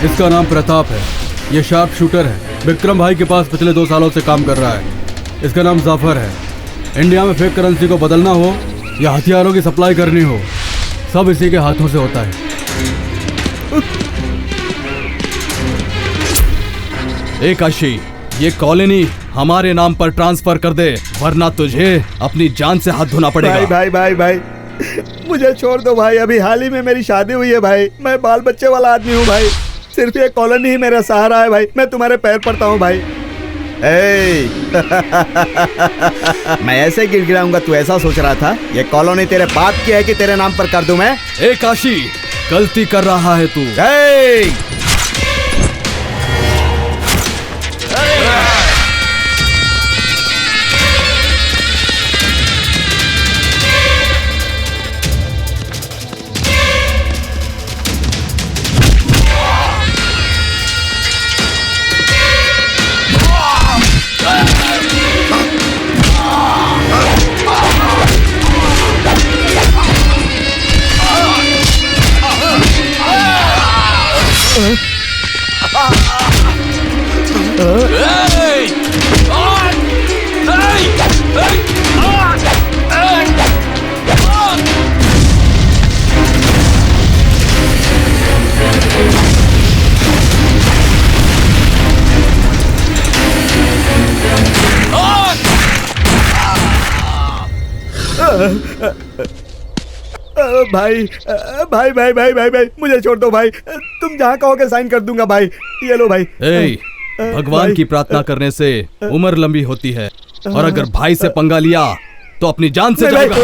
इसका नाम प्रताप है। ये शार्प शूटर है। विक्रम भाई के पास पिछले 2 सालों से काम कर रहा है। इसका नाम जाफर है। इंडिया में फेक करेंसी को बदलना हो या हथियारों की सप्लाई करनी हो, सब इसी के हाथों से होता है। एक काशी, ये कॉलोनी हमारे नाम पर ट्रांसफर कर दे, वरना तुझे अपनी जान से हाथ धोना पड़ेगा। भाई भाई भाई भाई मुझे छोड़ दो भाई। अभी हाल ही में मेरी शादी हुई है भाई। मैं बाल बच्चे वाला आदमी हूँ भाई। सिर्फ ये कॉलोनी ही मेरा सहारा है भाई। मैं तुम्हारे पैर पड़ता हूँ भाई। मैं ऐसे गिड़गिड़ाऊंगा तू ऐसा सोच रहा था? ये कॉलोनी तेरे बाप की है कि तेरे नाम पर कर दूं मैं? ए काशी, गलती कर रहा है तू। भाई भाई भाई भाई भाई भाई मुझे छोड़ दो भाई। तुम जहाँ कहोगे साइन कर दूंगा भाई। ये लो भाई। भगवान की प्रार्थना करने से उम्र लंबी होती है, और अगर भाई से पंगा लिया तो अपनी जान से जाएगा।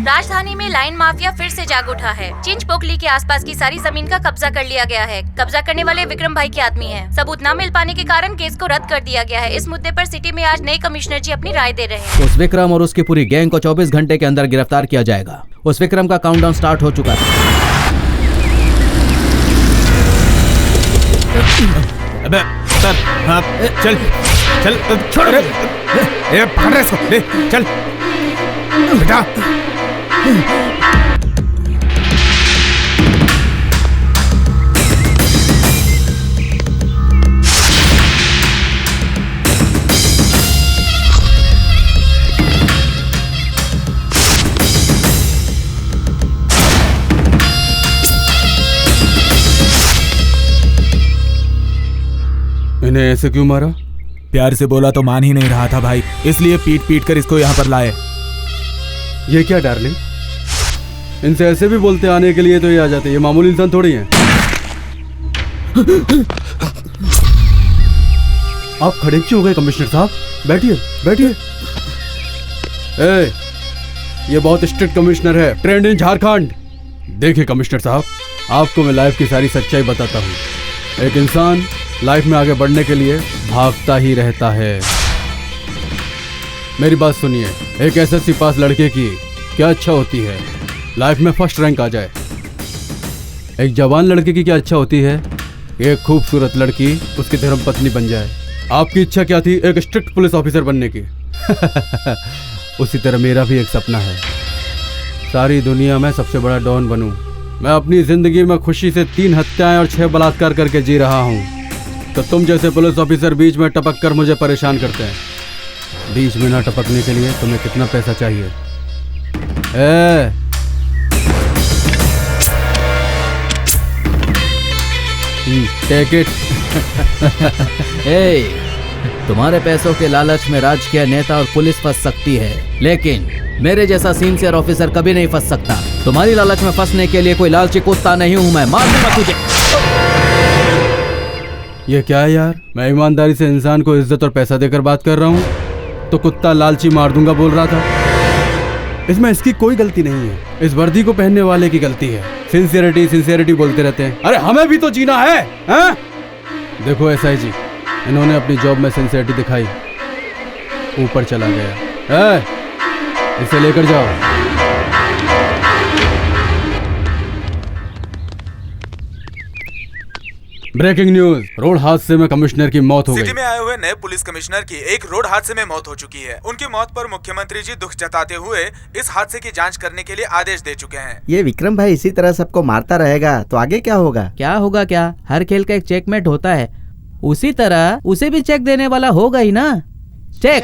राजधानी में लाइन माफिया फिर से जाग उठा है। चिंच पोकली के आसपास की सारी जमीन का कब्जा कर लिया गया है। कब्जा करने वाले विक्रम भाई के आदमी हैं। सबूत न मिल पाने के कारण केस को रद्द कर दिया गया है। इस मुद्दे पर सिटी में आज नए कमिश्नर जी अपनी राय दे रहे हैं। उस विक्रम और उसकी पूरी गैंग को 24 घंटे के अंदर गिरफ्तार किया जाएगा। उस विक्रम का काउंटडाउन स्टार्ट हो चुका है। अबे सर, हाँ, चल चल छोड़ रे, ये पकड़ रहे इसको, ले चल बेटा। इन्हें ऐसे क्यों मारा? प्यार से बोला तो मान ही नहीं रहा था भाई, इसलिए पीट पीट कर इसको यहाँ पर लाए। ये क्या डार्लिंग, इनसे ऐसे भी बोलते आने के लिए तो ये आ जाते। ये मामूली इंसान थोड़ी हैं। आप खड़े क्यों हो गए कमिश्नर साहब? बैठिए बैठिए। ये बहुत स्ट्रिक्ट कमिश्नर है, ट्रेंड इन झारखंड। देखिए कमिश्नर साहब, आपको मैं लाइफ की सारी सच्चाई बताता हूँ। एक इंसान लाइफ में आगे बढ़ने के लिए भागता ही रहता है। मेरी बात सुनिए, एक एसएससी पास लड़के की क्या अच्छा होती है? लाइफ में फर्स्ट रैंक आ जाए। एक जवान लड़के की क्या अच्छा होती है? एक खूबसूरत लड़की उसकी धर्मपत्नी बन जाए। आपकी इच्छा क्या थी? एक स्ट्रिक्ट पुलिस ऑफिसर बनने की। उसी तरह मेरा भी एक सपना है, सारी दुनिया में सबसे बड़ा डॉन बनूं। मैं अपनी जिंदगी में खुशी से 3 हत्याएं और 6 बलात्कार करके जी रहा हूं, तो तुम जैसे पुलिस ऑफिसर बीच में टपक कर मुझे परेशान करते हैं। बीच में ना टपकने के लिए तुम्हें कितना पैसा चाहिए? Take it. तुम्हारे पैसों के लालच में राजकीय नेता और पुलिस फंस सकती है, लेकिन मेरे जैसा सिंसियर ऑफिसर कभी नहीं फंस सकता। तुम्हारी लालच में फंसने के लिए कोई लालची कुत्ता नहीं हूं मैं। मार दूंगा तुझे। ये क्या है यार? मैं ईमानदारी से इंसान को इज्जत और पैसा देकर बात कर रहा हूँ, तो कुत्ता लालची मार दूंगा बोल रहा था। इसमें इसकी कोई गलती नहीं है, इस वर्दी को पहनने वाले की गलती है। सिंसियरिटी सिंसियरिटी बोलते रहते हैं। अरे हमें भी तो जीना है, हैं? देखो एसआई जी, इन्होंने अपनी जॉब में सिंसियरिटी दिखाई, ऊपर चला गया। इसे लेकर जाओ। ब्रेकिंग न्यूज, रोड हादसे में कमिश्नर की मौत हो गई। सिटी में आए हुए नए पुलिस कमिश्नर की एक रोड हादसे में मौत हो चुकी है। उनकी मौत पर मुख्यमंत्री जी दुख जताते हुए इस हादसे की जांच करने के लिए आदेश दे चुके हैं। ये विक्रम भाई इसी तरह सबको मारता रहेगा तो आगे क्या होगा? क्या होगा क्या, हर खेल का एक चेकमेट होता है, उसी तरह उसे भी चेक देने वाला होगा ही ना। चेक।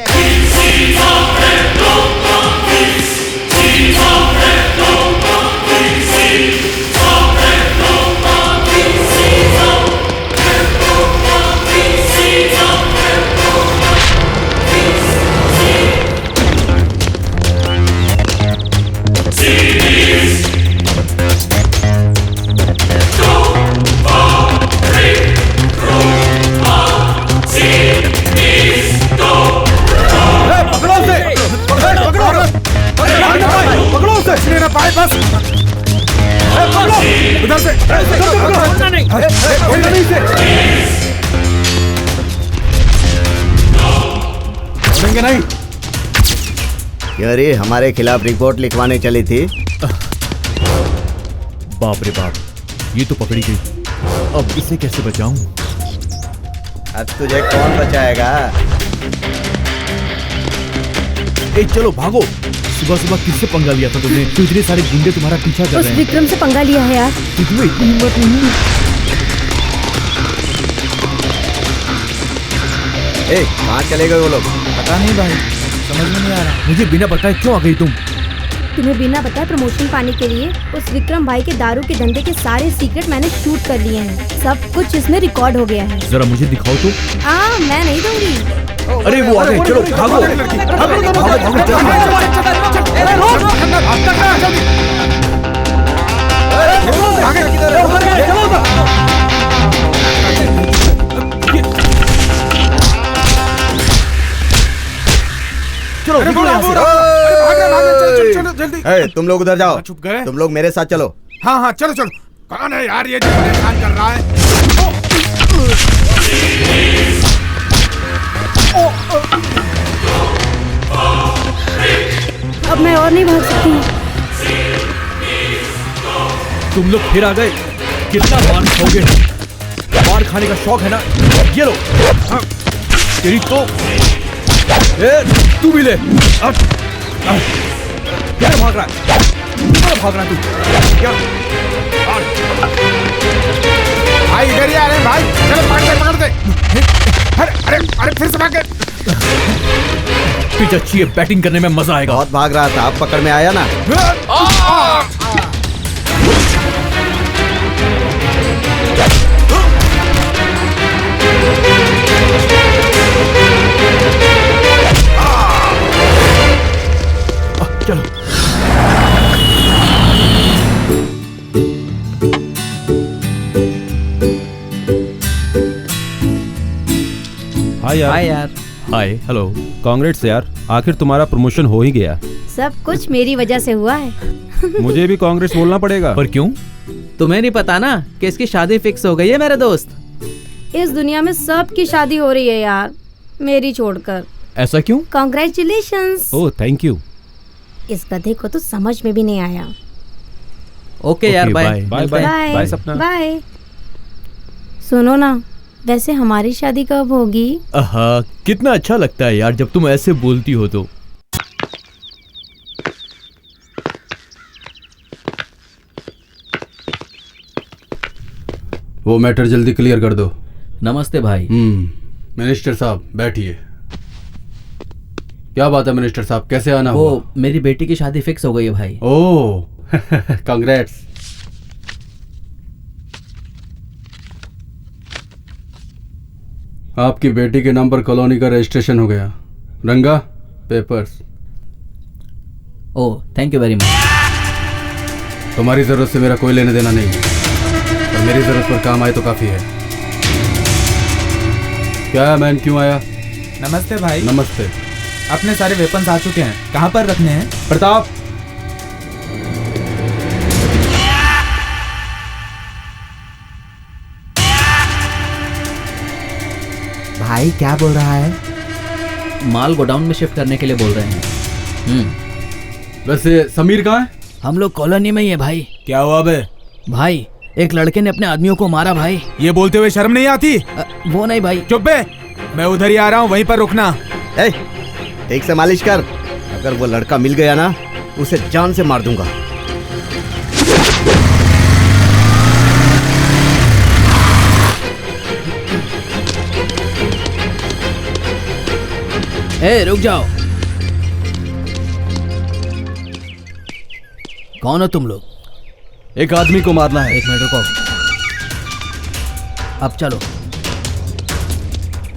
नहीं अरे हमारे खिलाफ रिपोर्ट लिखवाने चली थी। बाप रे बाप, ये तो पकड़ी गई। अब इसे कैसे बचाऊं? अब तुझे कौन बचाएगा? ए चलो भागो। सुबह सुबह किससे पंगा लिया था तुमने? तो इतने सारे गुंडे तुम्हारा पीछा कर उस रहे हैं। विक्रम से पंगा लिया है यार। तुम्हें इतनी हिम्मत नहीं? ए, कहाँ चले गए वो लोग? पता नहीं भाई, समझ में नहीं आ रहा। मुझे बिना बताए क्यों आ गई तुम? तुम्हें बिना बताए प्रमोशन पाने के लिए उस विक्रम भाई के दारू के धंधे के सारे सीक्रेट मैंने शूट कर लिए हैं। सब कुछ इसमें रिकॉर्ड हो गया है। जरा मुझे दिखाओ तो। मैं नहीं दूंगी। अरे वो आ गए, चलो भागो तुम लोग उधर जाओ। चुप गए? तुम लोग मेरे साथ चलो। हाँ हाँ चलो चलो। कौन है यार ये जो परेशान कर रहा है? अब मैं और नहीं भाग सकती। तुम लोग फिर आ गए। कितना मार खाओगे? मार खाने का शौक है ना? ये लो। हाँ, तेरी तो तू भी ले। क्या भाग रहा है? क्या भाग रहा है तू? क्या? भाई इधर ही आ रहे हैं भाई। चलो पकड़ दे। अरे अरे अरे फिर से भाग गए। पिच अच्छी है, बैटिंग करने में मजा आएगा। बहुत भाग रहा था, अब पकड़ में आया ना। चलो हाय यार। हाय यार। Hi hello. कांग्रेट्स यार, आखिर तुम्हारा प्रमोशन हो ही गया। सब कुछ मेरी वजह से हुआ है। मुझे भी कांग्रेस बोलना पड़ेगा। पर क्यों? तुम्हें नहीं पता ना कि इसकी शादी फिक्स हो गई है मेरे दोस्त। इस दुनिया में सबकी शादी हो रही है यार, मेरी छोड़कर। ऐसा क्यों? कॉन्ग्रेचुलेशंस। Oh thank you. इस गधे को तो समझ में भी नहीं आया। ओके यार, bye bye bye. Bye bye Sapna. Bye. सुनो ना, वैसे हमारी शादी कब होगी? आहा, कितना अच्छा लगता है यार जब तुम ऐसे बोलती हो तो। वो मैटर जल्दी क्लियर कर दो। नमस्ते भाई। मिनिस्टर साहब बैठिए। क्या बात है मिनिस्टर साहब, कैसे आना वो हुआ? मेरी बेटी की शादी फिक्स हो गई है भाई। ओह कांग्रेट्स। आपकी बेटी के नाम पर कॉलोनी का रजिस्ट्रेशन हो गया। रंगा papers. Oh thank you very much. तुम्हारी जरूरत से मेरा कोई लेने देना नहीं है, और मेरी जरूरत पर काम आए तो काफी है। क्या मैन, क्यों आया? नमस्ते भाई। नमस्ते। अपने सारे वेपन्स आ चुके हैं, कहाँ पर रखने हैं? प्रताप, भाई क्या बोल रहा है? माल गोडाउन में शिफ्ट करने के लिए बोल रहे हैं। वैसे समीर कहाँ है? हम लोग कॉलोनी में ही है भाई। क्या हुआ बे? भाई एक लड़के ने अपने आदमियों को मारा भाई। ये बोलते हुए शर्म नहीं आती? वो नहीं भाई। चुप बे, मैं उधर ही आ रहा हूँ, वहीं पर रुकना। ठीक से मालिश कर, अगर वो लड़का मिल गया ना उसे जान से मार दूंगा। ए रुक जाओ, कौन हो तुम लोग? एक आदमी को मारना है। एक मिनट रुको, अब चलो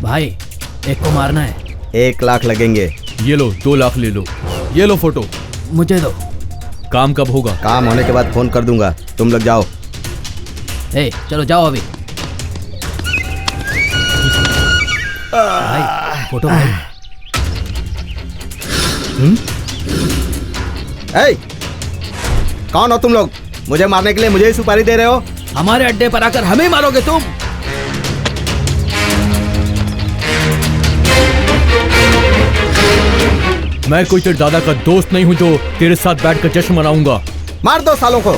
भाई, एक को मारना है। 1 लाख लगेंगे। ये लो 2 लाख ले लो, ये लो फोटो। मुझे दो। काम कब होगा? काम होने के बाद फोन कर दूंगा, तुम लोग जाओ। ए चलो जाओ अभी। भाई फोटो भाई। ए, कौन हो तुम लोग? मुझे मारने के लिए मुझे ही सुपारी दे रहे हो? हमारे अड्डे पर आकर हमें मारोगे तुम? मैं कोई तेरे दादा का दोस्त नहीं हूँ जो तेरे साथ बैठकर जश्न मनाऊंगा। मार दो सालों को।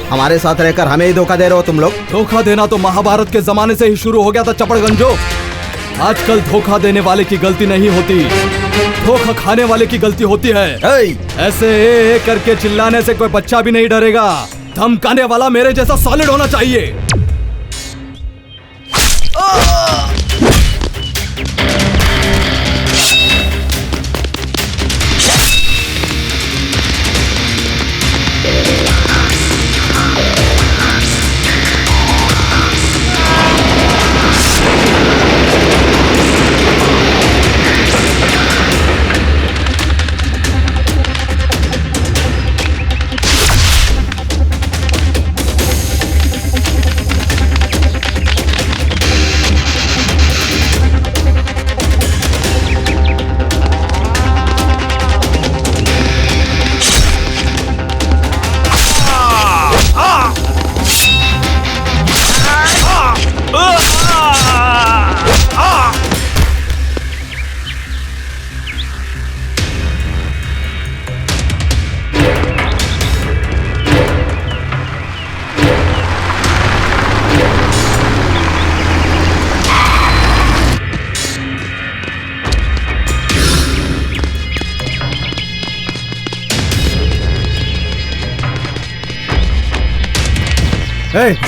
हमारे साथ रहकर हमें ही धोखा दे रहे हो तुम लोग। धोखा देना तो महाभारत के जमाने से ही शुरू हो गया था चपड़गंजो। आजकल धोखा देने वाले की गलती नहीं होती, धोखा खाने वाले की गलती होती है। ऐसे ए करके चिल्लाने से कोई बच्चा भी नहीं डरेगा। धमकाने वाला मेरे जैसा सॉलिड होना चाहिए।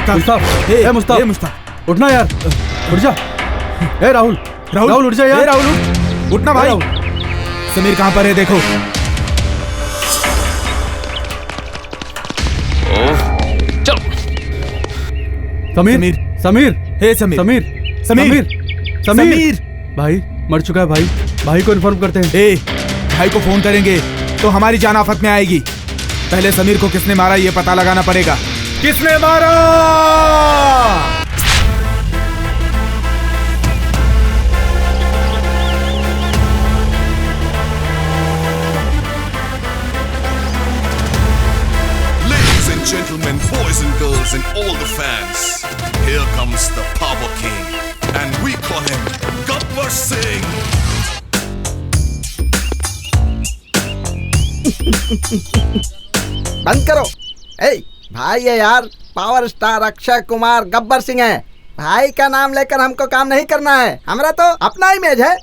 मुस्ताफ, उठना यार, उठ जा। राहुल राहुल उठ जा यार। राहुल उठना भाई। समीर कहाँ पर है देखो। समीर समीर हे समीर समीर समीर समीर भाई मर चुका है भाई। भाई को इन्फॉर्म करते हैं। भाई को फोन करेंगे तो हमारी जान आफत में आएगी। पहले समीर को किसने मारा ये पता लगाना पड़ेगा। किसने मारा? Ladies and gentlemen, boys and girls and all the fans, here comes the Power King and we call him Gabbar Singh. बंद करो। भाई है यार, पावर स्टार अक्षय कुमार गब्बर सिंह है। भाई का नाम लेकर हमको काम नहीं करना है, हमारा तो अपना इमेज है।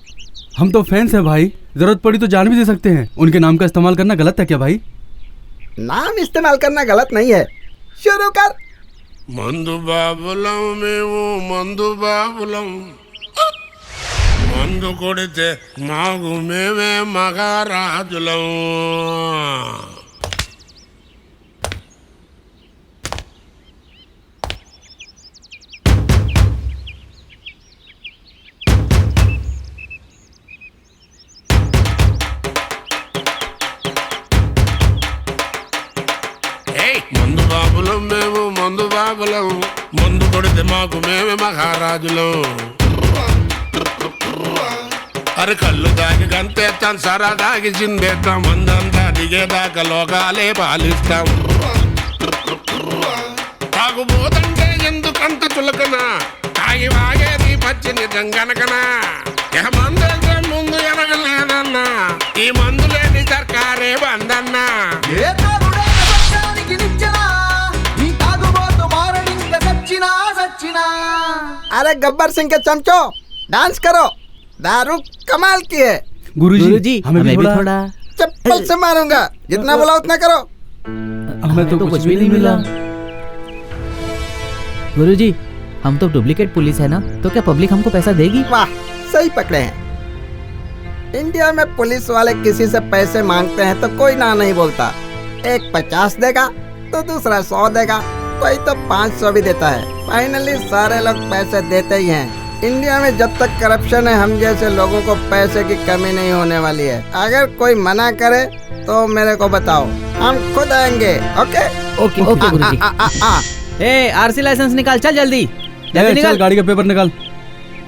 हम तो फैंस हैं भाई, जरूरत पड़ी तो जान भी दे सकते हैं। उनके नाम का इस्तेमाल करना गलत है क्या भाई? नाम इस्तेमाल करना गलत नहीं है। शुरू कर। मंदु बाबुलम मेवो मंदु बाबुलम मंदु कोडिते मागु मेवे मगाराजुलम। మందు బాబులం మేము మందు బాబులం మందు కొడితే మాకు మేమే మహారాజులం. అరే కళ్ళు తాగి గంతేస్తాం, సరా తాగి చిందేస్తాం, మందంతా దిగేదాకా లోకాలే పాలిస్తాం. తాగుబోతంటే ఎందుకంత చులకన, తాగి వాగేది పచ్చి నిజం గనకనా. ఇక మందులతో ముందు ఎనగలేదన్నా ఈ మందులేని సర్కారే బందన్నా अरे गब्बर सिंह के चमचो, डांस करो। दारू कमाल की है। गुरुजी हमें भी थोड़ा चप्पल से मारूंगा। जितना बोला उतना करो। हमें तो कुछ भी नहीं मिला। गुरुजी, हम तो डुप्लीकेट पुलिस है ना, तो क्या पब्लिक हमको पैसा देगी? वाह, सही पकड़े हैं। इंडिया में पुलिस वाले किसी से पैसे मांगते हैं तो कोई ना नहीं बोलता। एक 50 देगा तो दूसरा 100 देगा, कोई तो 500 भी देता है। फाइनली सारे लोग पैसे देते ही हैं। इंडिया में जब तक करप्शन है, हम जैसे लोगों को पैसे की कमी नहीं होने वाली है। अगर कोई मना करे तो मेरे को बताओ, हम खुद आएंगे। ओके ओके ओके गुरुजी। ए आरसी लाइसेंस निकाल, चल जल्दी जल्दी निकाल। गाड़ी का पेपर निकाल।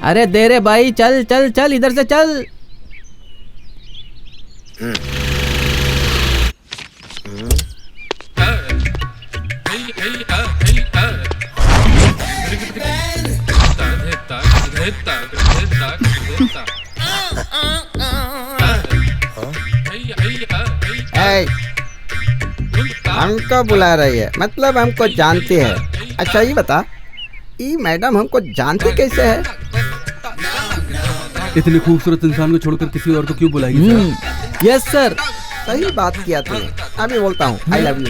अरे दे रे भाई, चल चल चल, इधर से चल। हमको बुला रही है, मतलब हमको जानती है। अच्छा ये बता, ये मैडम हमको जानती कैसे है? इतनी खूबसूरत इंसान को छोड़कर किसी और को क्यों बुलाएगी? यस सर, सही बात किया तूने। अभी बोलता हूँ आई लव यू।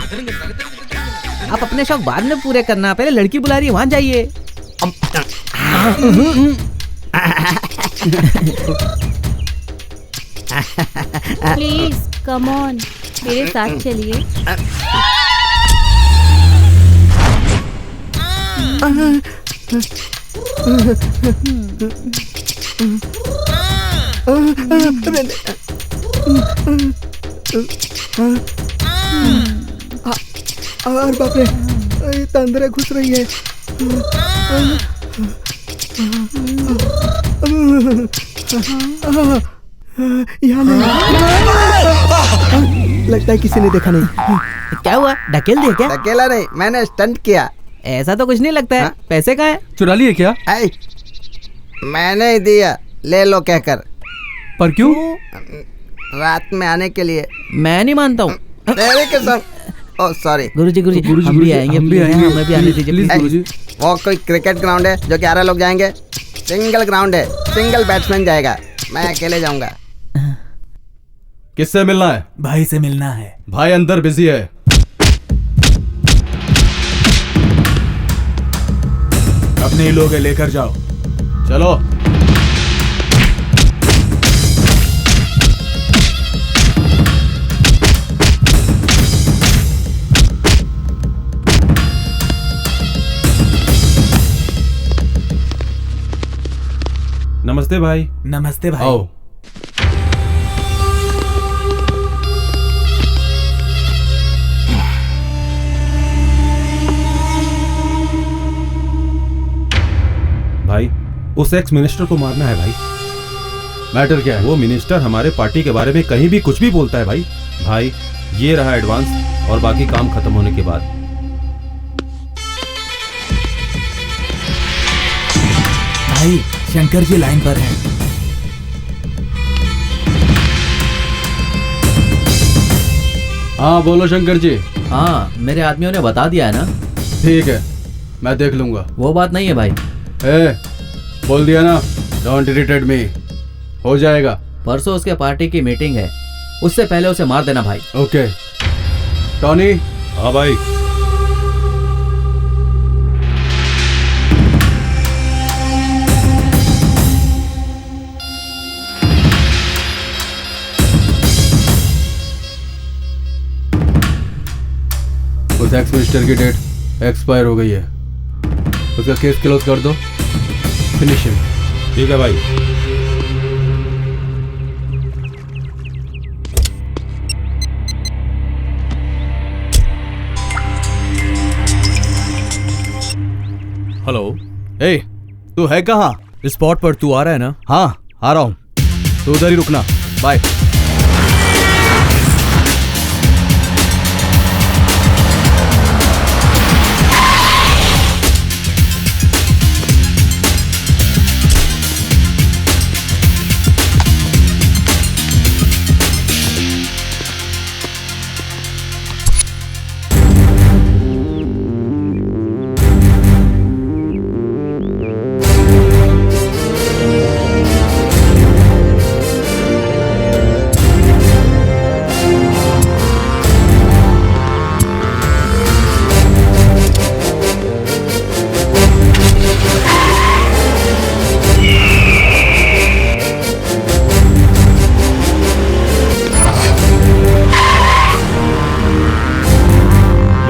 आप अपने शौक बाद में पूरे करना, पहले लड़की बुला रही है, वहाँ जाइए। प्लीज कम ऑन, मेरे साथ चलिए। और बाप रे, ये तो अंदर घुस रही है। यहाँ लगता है किसी ने देखा नहीं। क्या हुआ, ढकेल दिया क्या? अकेला नहीं, मैंने स्टंट किया। ऐसा तो कुछ नहीं लगता है। पैसे कहाँ है? चुरा लिए क्या? मैंने ही दिया, ले लो कहकर। पर क्यों? रात में आने के लिए। मैं नहीं मानता हूँ। तेरे कसम। Oh sorry. गुरुजी हम भी आएंगे, हमें भी आने दीजिए गुरुजी। वो कोई क्रिकेट ग्राउंड है जो 11 लोग जाएंगे? सिंगल ग्राउंड है, सिंगल बैट्समैन जाएगा, मैं अकेले जाऊंगा। किससे मिलना है? भाई से मिलना है। भाई अंदर बिजी है। अपने ही लोग है, लेकर जाओ। चलो। नमस्ते भाई। नमस्ते भाई। आओ। भाई उस एक्स मिनिस्टर को मारना है भाई। मैटर क्या है? वो मिनिस्टर हमारे पार्टी के बारे में कहीं भी कुछ भी बोलता है भाई। भाई ये रहा एडवांस, और बाकी काम खत्म होने के बाद। भाई शंकर जी लाइन पर हैं। हाँ बोलो शंकर जी। हाँ, मेरे आदमियों ने बता दिया है ना। ठीक है, मैं देख लूंगा। वो बात नहीं है भाई। बोल दिया ना, डोंट इरिटेट मी। हो जाएगा। परसों उसके पार्टी की मीटिंग है, उससे पहले उसे मार देना भाई। ओके। टॉनी। हाँ भाई। उस एक्स मिनिस्टर की डेट एक्सपायर हो गई है, उसका केस क्लोज कर दो। Finish him. ठीक है भाई। हेलो। ए, तू है कहाँ? स्पॉट पर तू आ रहा है ना? हाँ आ रहा हूँ, तू उधर ही रुकना। बाय।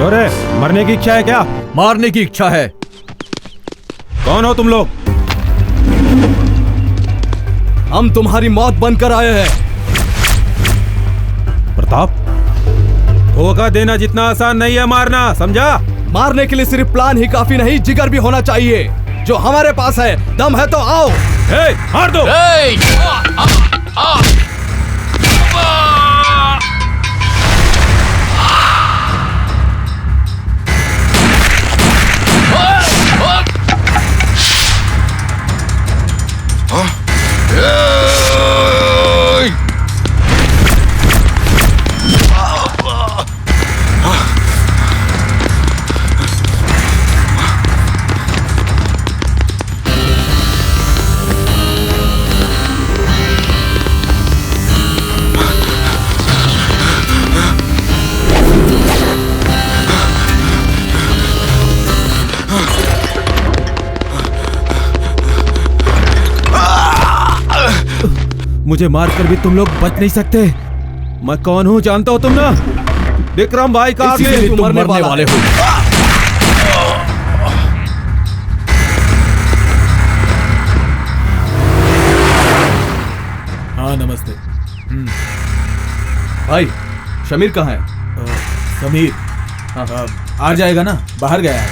क्यों रे, मरने की इच्छा है क्या? मारने की इच्छा है। कौन हो तुम लोग? हम तुम्हारी मौत बनकर आए हैं। प्रताप, धोखा देना जितना आसान नहीं है मारना, समझा? मारने के लिए सिर्फ प्लान ही काफी नहीं, जिगर भी होना चाहिए, जो हमारे पास है। दम है तो आओ। मार दो। मुझे मारकर भी तुम लोग बच नहीं सकते। मैं कौन हूँ जानता हो तुम ना? विक्रम भाई का आदमी। तुम मरने वाले हो। हाँ नमस्ते। भाई शमीर कहाँ है? समीर आ जाएगा ना, बाहर गया है।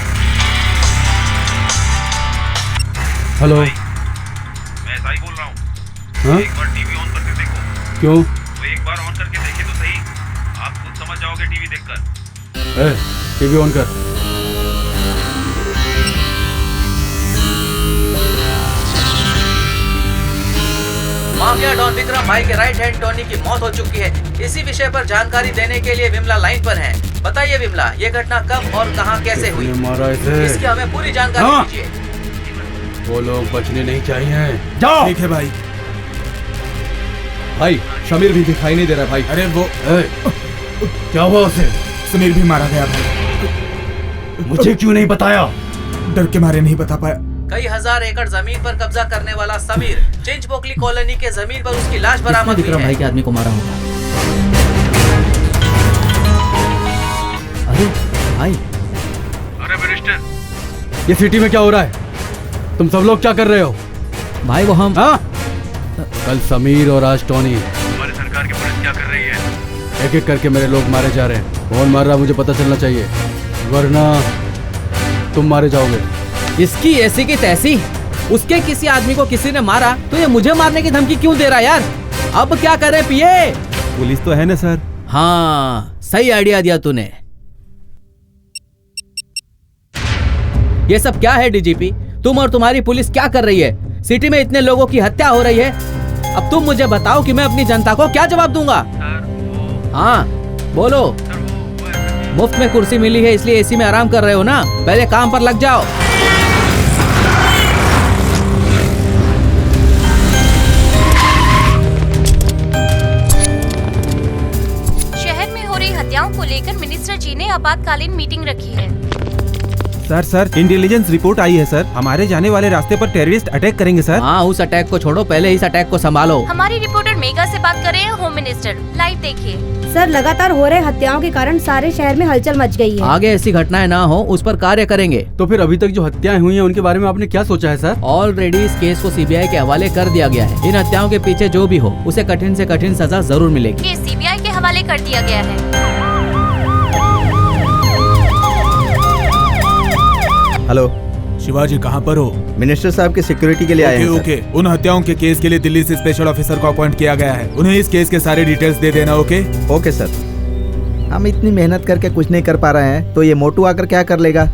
हेलो, मैं साई बोल रहा हूँ। हाँ? एक बार टीवी ऑन करके देखो। क्यों? वो एक बार ऑन करके देखे तो सही, आप खुद समझ जाओगे टीवी देखकर। टीवी ऑन कर। माफिया डॉन विक्रम भाई के राइट हैंड टोनी की मौत हो चुकी है। इसी विषय पर जानकारी देने के लिए विमला लाइन पर है। बताइए विमला, ये घटना कब और कहां कैसे हुई? मारा इसे। इसकी हमें पूरी जानकारी हाँ। दीजिए। वो लोग बचने नहीं चाहिए। जाओ। ठीक है भाई। भाई शमीर भी दिखाई नहीं दे रहा भाई। अरे वो क्या हुआ उसे? समीर भी मारा गया भाई। मुझे क्यों नहीं बताया? डर के मारे नहीं बता पाया। कई हजार एकड़ जमीन पर कब्जा करने वाला समीर चिंच पोकली कॉलोनी के जमीन पर उसकी लाश बरामद हुई है। भाई के आदमी को मारा होगा। अरे भाई, अरे मिनिस्टर, ये सिटी में क्या हो रहा है? तुम सब लोग क्या कर रहे हो? भाई वो हम कल समीर और आज टोनी। हमारी सरकार की पुलिस क्या कर रही है? एक एक करके मेरे लोग मारे जा रहे हैं। कौन मार रहा मुझे पता चलना चाहिए, वरना तुम मारे जाओगे। इसकी ऐसी की तैसी, उसके किसी आदमी को किसी ने मारा तो ये मुझे मारने की धमकी क्यों दे रहा है यार? अब क्या करे पिए? पुलिस तो है ना सर। हाँ सही आइडिया दिया तूने। ये सब क्या है डीजीपी? तुम और तुम्हारी पुलिस क्या कर रही है? सिटी में इतने लोगों की हत्या हो रही है। अब तुम मुझे बताओ कि मैं अपनी जनता को क्या जवाब दूंगा? हाँ बोलो। मुफ्त में कुर्सी मिली है इसलिए एसी में आराम कर रहे हो ना? पहले काम पर लग जाओ। शहर में हो रही हत्याओं को लेकर मिनिस्टर जी ने आपातकालीन मीटिंग रखी है। सर इंटेलिजेंस रिपोर्ट आई है सर। हमारे जाने वाले रास्ते पर टेररिस्ट अटैक करेंगे सर। हाँ उस अटैक को छोड़ो, पहले इस अटैक को संभालो। हमारी रिपोर्टर मेगा से बात कर रहे हैं होम मिनिस्टर। लाइव देखिए। सर लगातार हो रहे हत्याओं के कारण सारे शहर में हलचल मच गई है। आगे ऐसी घटनाएं ना हो उस पर कार्य करेंगे। तो फिर अभी तक जो हत्याएं हुई हैं उनके बारे में आपने क्या सोचा है सर? ऑलरेडी इस केस को सीबीआई के हवाले कर दिया गया है। इन हत्याओं के पीछे जो भी हो उसे कठिन से कठिन सजा जरूर मिलेगी। केस सीबीआई के हवाले कर दिया गया है। हेलो शिवाजी, कहाँ पर हो? मिनिस्टर साहब की सिक्योरिटी के लिए आए हैं सर। ओके, उन हत्याओं के केस के लिए दिल्ली से स्पेशल ऑफिसर को अपॉइंट किया गया है। उन्हें इस केस के सारे डिटेल्स दे देना। Okay okay sir. हम इतनी मेहनत करके कुछ नहीं कर पा रहे हैं तो ये मोटू आकर क्या कर लेगा?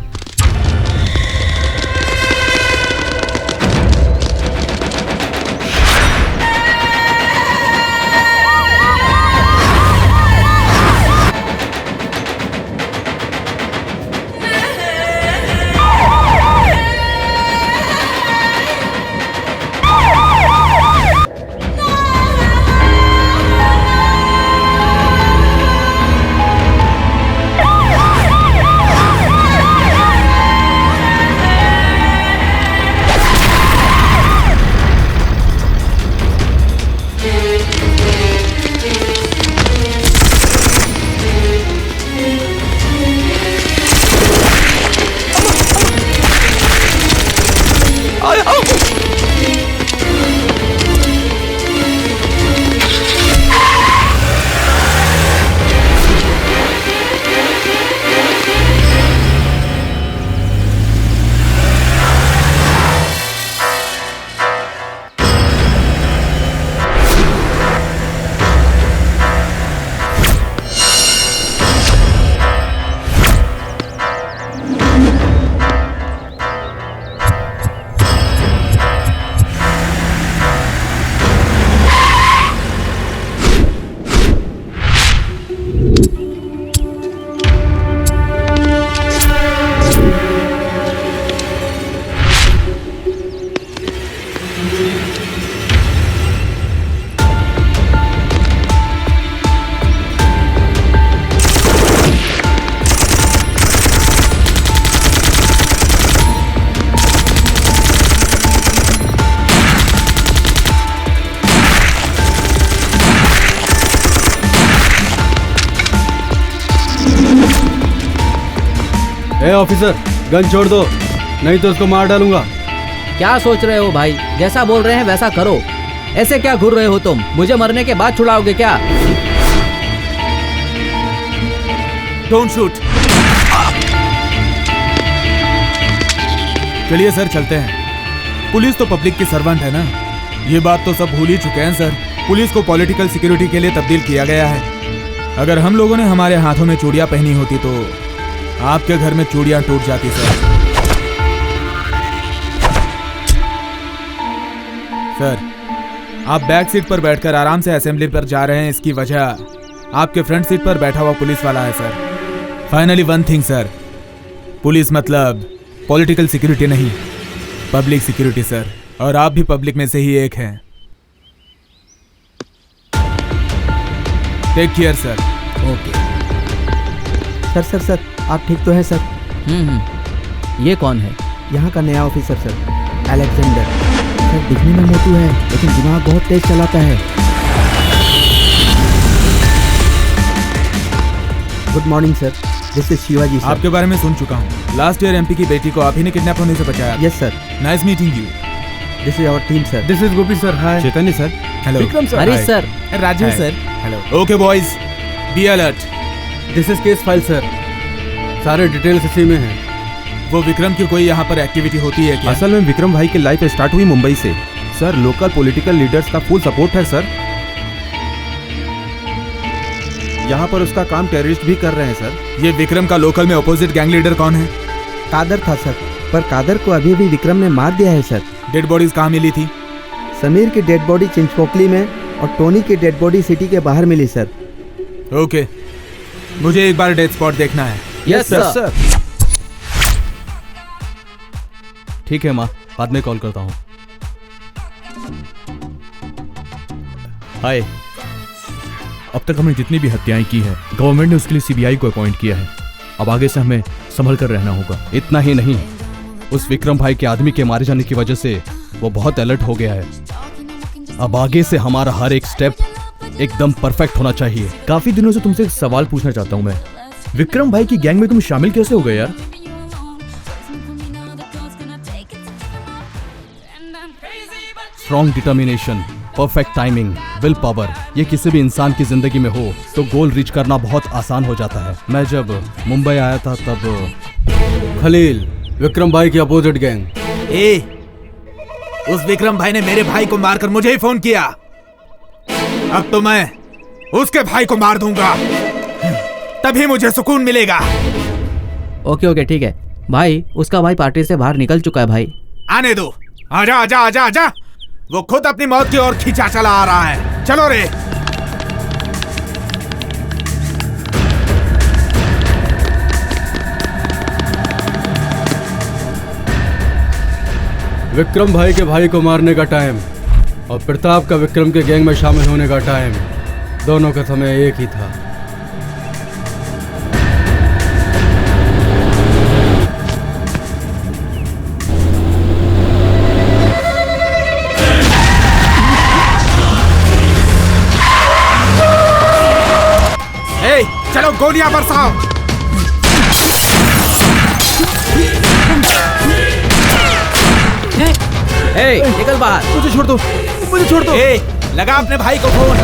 ए ऑफिसर, गन छोड़ दो, नहीं तो उसको मार डालूंगा। क्या सोच रहे हो भाई? जैसा बोल रहे हैं वैसा करो। ऐसे क्या घूर रहे हो तुम? मुझे मरने के बाद छुड़ाओगे क्या? Don't shoot. चलिए सर, चलते हैं। पुलिस तो पब्लिक की सर्वेंट है ना, ये बात तो सब भूल ही चुके हैं सर। पुलिस को पॉलिटिकल सिक्योरिटी के लिए तब्दील किया गया है। अगर हम लोगों ने हमारे हाथों में चूड़ियां पहनी होती तो आपके घर में चूड़ियां टूट जाती सर। सर, आप बैक सीट पर बैठकर आराम से असेंबली पर जा रहे हैं, इसकी वजह आपके फ्रंट सीट पर बैठा हुआ पुलिस वाला है sir. Finally one thing sir, police मतलब पॉलिटिकल सिक्योरिटी नहीं, पब्लिक सिक्योरिटी सर, और आप भी पब्लिक में से ही एक हैं। Take care sir. Okay. Sir, आप ठीक तो हैं सर? ये कौन है? यहाँ का नया ऑफिसर सर, अलेक्जेंडर। सर दिखने में मोटू है लेकिन दिमाग बहुत तेज चलाता है। Good morning sir, this is Shivaji sir. आपके बारे में सुन चुका हूँ। लास्ट ईयर एमपी की बेटी को आप ही ने किडनैप होने से बचाया। Yes sir. Nice meeting you. This is our team sir. This is Gopi sir. Hi Chaitanya sir. Hello. Vikram sir. Harish sir. Raju sir. Hello. Okay boys, be alert. This is case file sir, सारे details इसी में हैं। वो विक्रम की कोई यहाँ पर एक्टिविटी होती है क्या? असल में विक्रम भाई की लाइफ स्टार्ट हुई मुंबई से सर। लोकल पॉलिटिकल लीडर्स का फुल सपोर्ट है सर। यहाँ पर उसका काम टेररिस्ट भी कर रहे हैं सर। ये विक्रम का लोकल में अपोजिट गैंग लीडर कौन है? कादर था सर, पर कादर को अभी भी विक्रम ने मार दिया है सर। डेड बॉडीज कहाँ मिली थी? समीर की डेड बॉडी चिंचपोकली में और टोनी की डेड बॉडी सिटी के बाहर मिली सर। ओके, मुझे एक बार डेथ स्पॉट देखना है। Yes sir. ठीक है माँ, बाद में कॉल करता हूँ। हाय। अब तक हमने जितनी भी हत्याएं की हैं, गवर्नमेंट ने उसके लिए सीबीआई को अपॉइंट किया है। अब आगे से हमें संभल कर रहना होगा। इतना ही नहीं, उस विक्रम भाई के आदमी के मारे जाने की वजह से वो बहुत अलर्ट हो गया है। अब आगे से हमारा हर एक स्टेप एकदम परफेक्ट होना चाहिए। काफी दिनों से तुमसे एक सवाल पूछना चाहता हूँ मैं। विक्रम भाई की गैंग में तुम शामिल कैसे हो गए यार? Strong determination, perfect timing, will power, ये किसी भी इंसान की जिंदगी में हो तो गोल रीच करना बहुत आसान हो जाता है। मैं जब मुंबई आया था तब खलील, विक्रम भाई की अपोजिट गैंग। उस विक्रम भाई ने मेरे भाई को मारकर मुझे ही फोन किया। अब तो मैं उसके भाई को मार दूंगा, तभी मुझे सुकून मिलेगा। ओके ठीक है भाई, उसका भाई पार्टी से बाहर निकल चुका है भाई। आने दो। आजा आजा आजा आजा, वो खुद अपनी मौत की ओर खींचा चला आ रहा है। चलो रे। विक्रम भाई के भाई को मारने का टाइम और प्रताप का विक्रम के गैंग में शामिल होने का टाइम, दोनों का समय एक ही था। चलो गोलियां बरसाओ। निकल बाहर। मुझे छोड़ दो, मुझे छोड़ दो। लगा अपने भाई को फोन।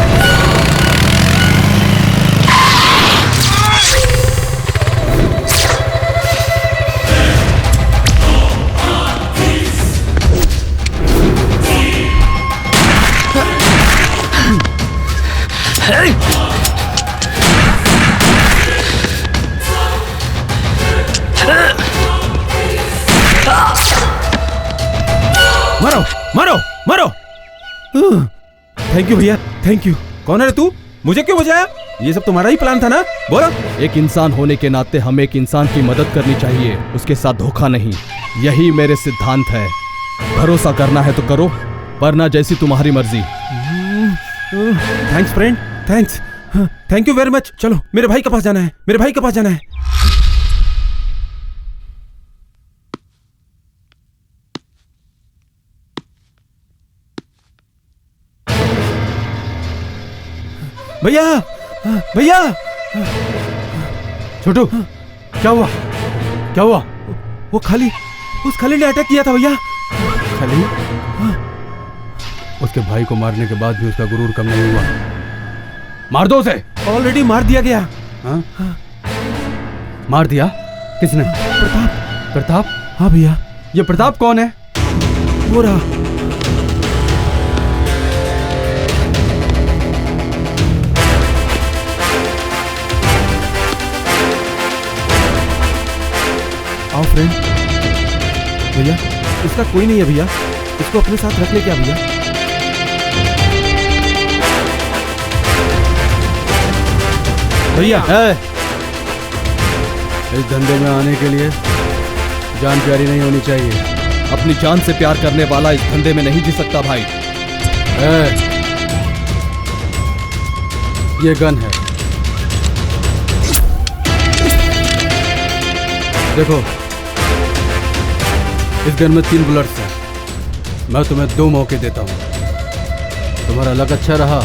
मारो मारो मारो। थैंक यू भैया, थैंक यू। कौन है तू? मुझे क्यों बचाया? ये सब तुम्हारा ही प्लान था ना? बोलो। एक इंसान होने के नाते हमें एक इंसान की मदद करनी चाहिए, उसके साथ धोखा नहीं। यही मेरे सिद्धांत है। भरोसा करना है तो करो, वरना जैसी तुम्हारी मर्जी। Thanks friend, thanks. Thank you very much. चलो मेरे भाई के पास जाना है, मेरे भाई के पास जाना है। भैया भैया छोटू, क्या हुआ? क्या हुआ? वो खाली, उस खाली ने अटैक किया था भैया। खाली? उसके भाई को मारने के बाद भी उसका गुरूर कम नहीं हुआ। मार दो उसे। ऑलरेडी मार दिया गया। हाँ? मार दिया? किसने? प्रताप। प्रताप? हाँ भैया। ये प्रताप कौन है? वो रहा। आओ फ्रेंड। भैया इसका कोई नहीं है भैया, इसको अपने साथ रख ले क्या भैया? भैया इस धंधे में आने के लिए जान प्यारी नहीं होनी चाहिए। अपनी जान से प्यार करने वाला इस धंधे में नहीं जी सकता भाई। ये गन है, देखो इस गन में 3 बुलेट्स हैं। मैं तुम्हें 2 मौके देता हूँ। तुम्हारा लक अच्छा रहा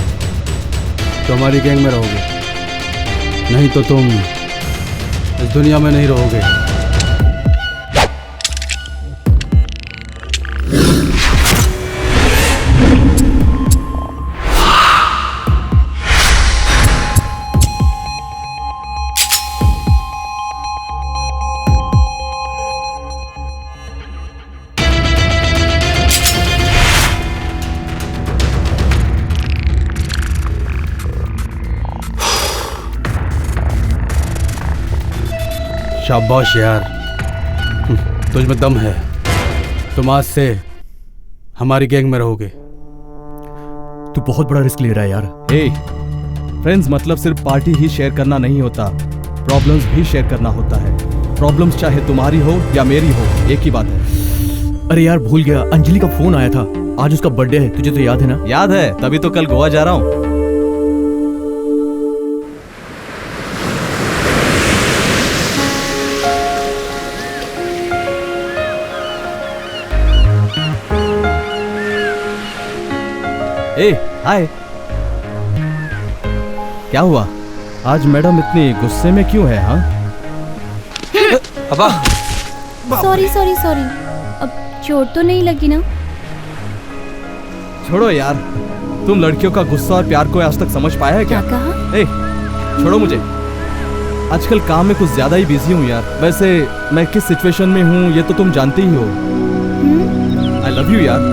तो हमारी गैंग में रहोगे, नहीं तो तुम इस दुनिया में नहीं रहोगे। शाबाश यार, तुझ में दम है। तुम आज से हमारी गैंग में रहोगे। तू बहुत बड़ा रिस्क ले रहा है यार। हे फ्रेंड्स, मतलब सिर्फ पार्टी ही शेयर करना नहीं होता, प्रॉब्लम्स भी शेयर करना होता है। प्रॉब्लम्स चाहे तुम्हारी हो या मेरी हो, एक ही बात है। अरे यार भूल गया, अंजलि का फोन आया था। आज उसका बर्थडे है, तुझे तो याद है ना? याद है, तभी तो कल गोवा जा रहा हूँ। हाय, क्या हुआ? आज मैडम इतनी गुस्से में क्यों है? हाँ सॉरी सॉरी सॉरी, अब चोट तो नहीं लगी ना? छोड़ो यार, तुम लड़कियों का गुस्सा और प्यार को आज तक समझ पाया है क्या? क्या कहा? छोड़ो मुझे, आजकल काम में कुछ ज्यादा ही बिजी हूँ यार। वैसे मैं किस सिचुएशन में हूँ ये तो तुम जानती ही हो। आई लव यू यार।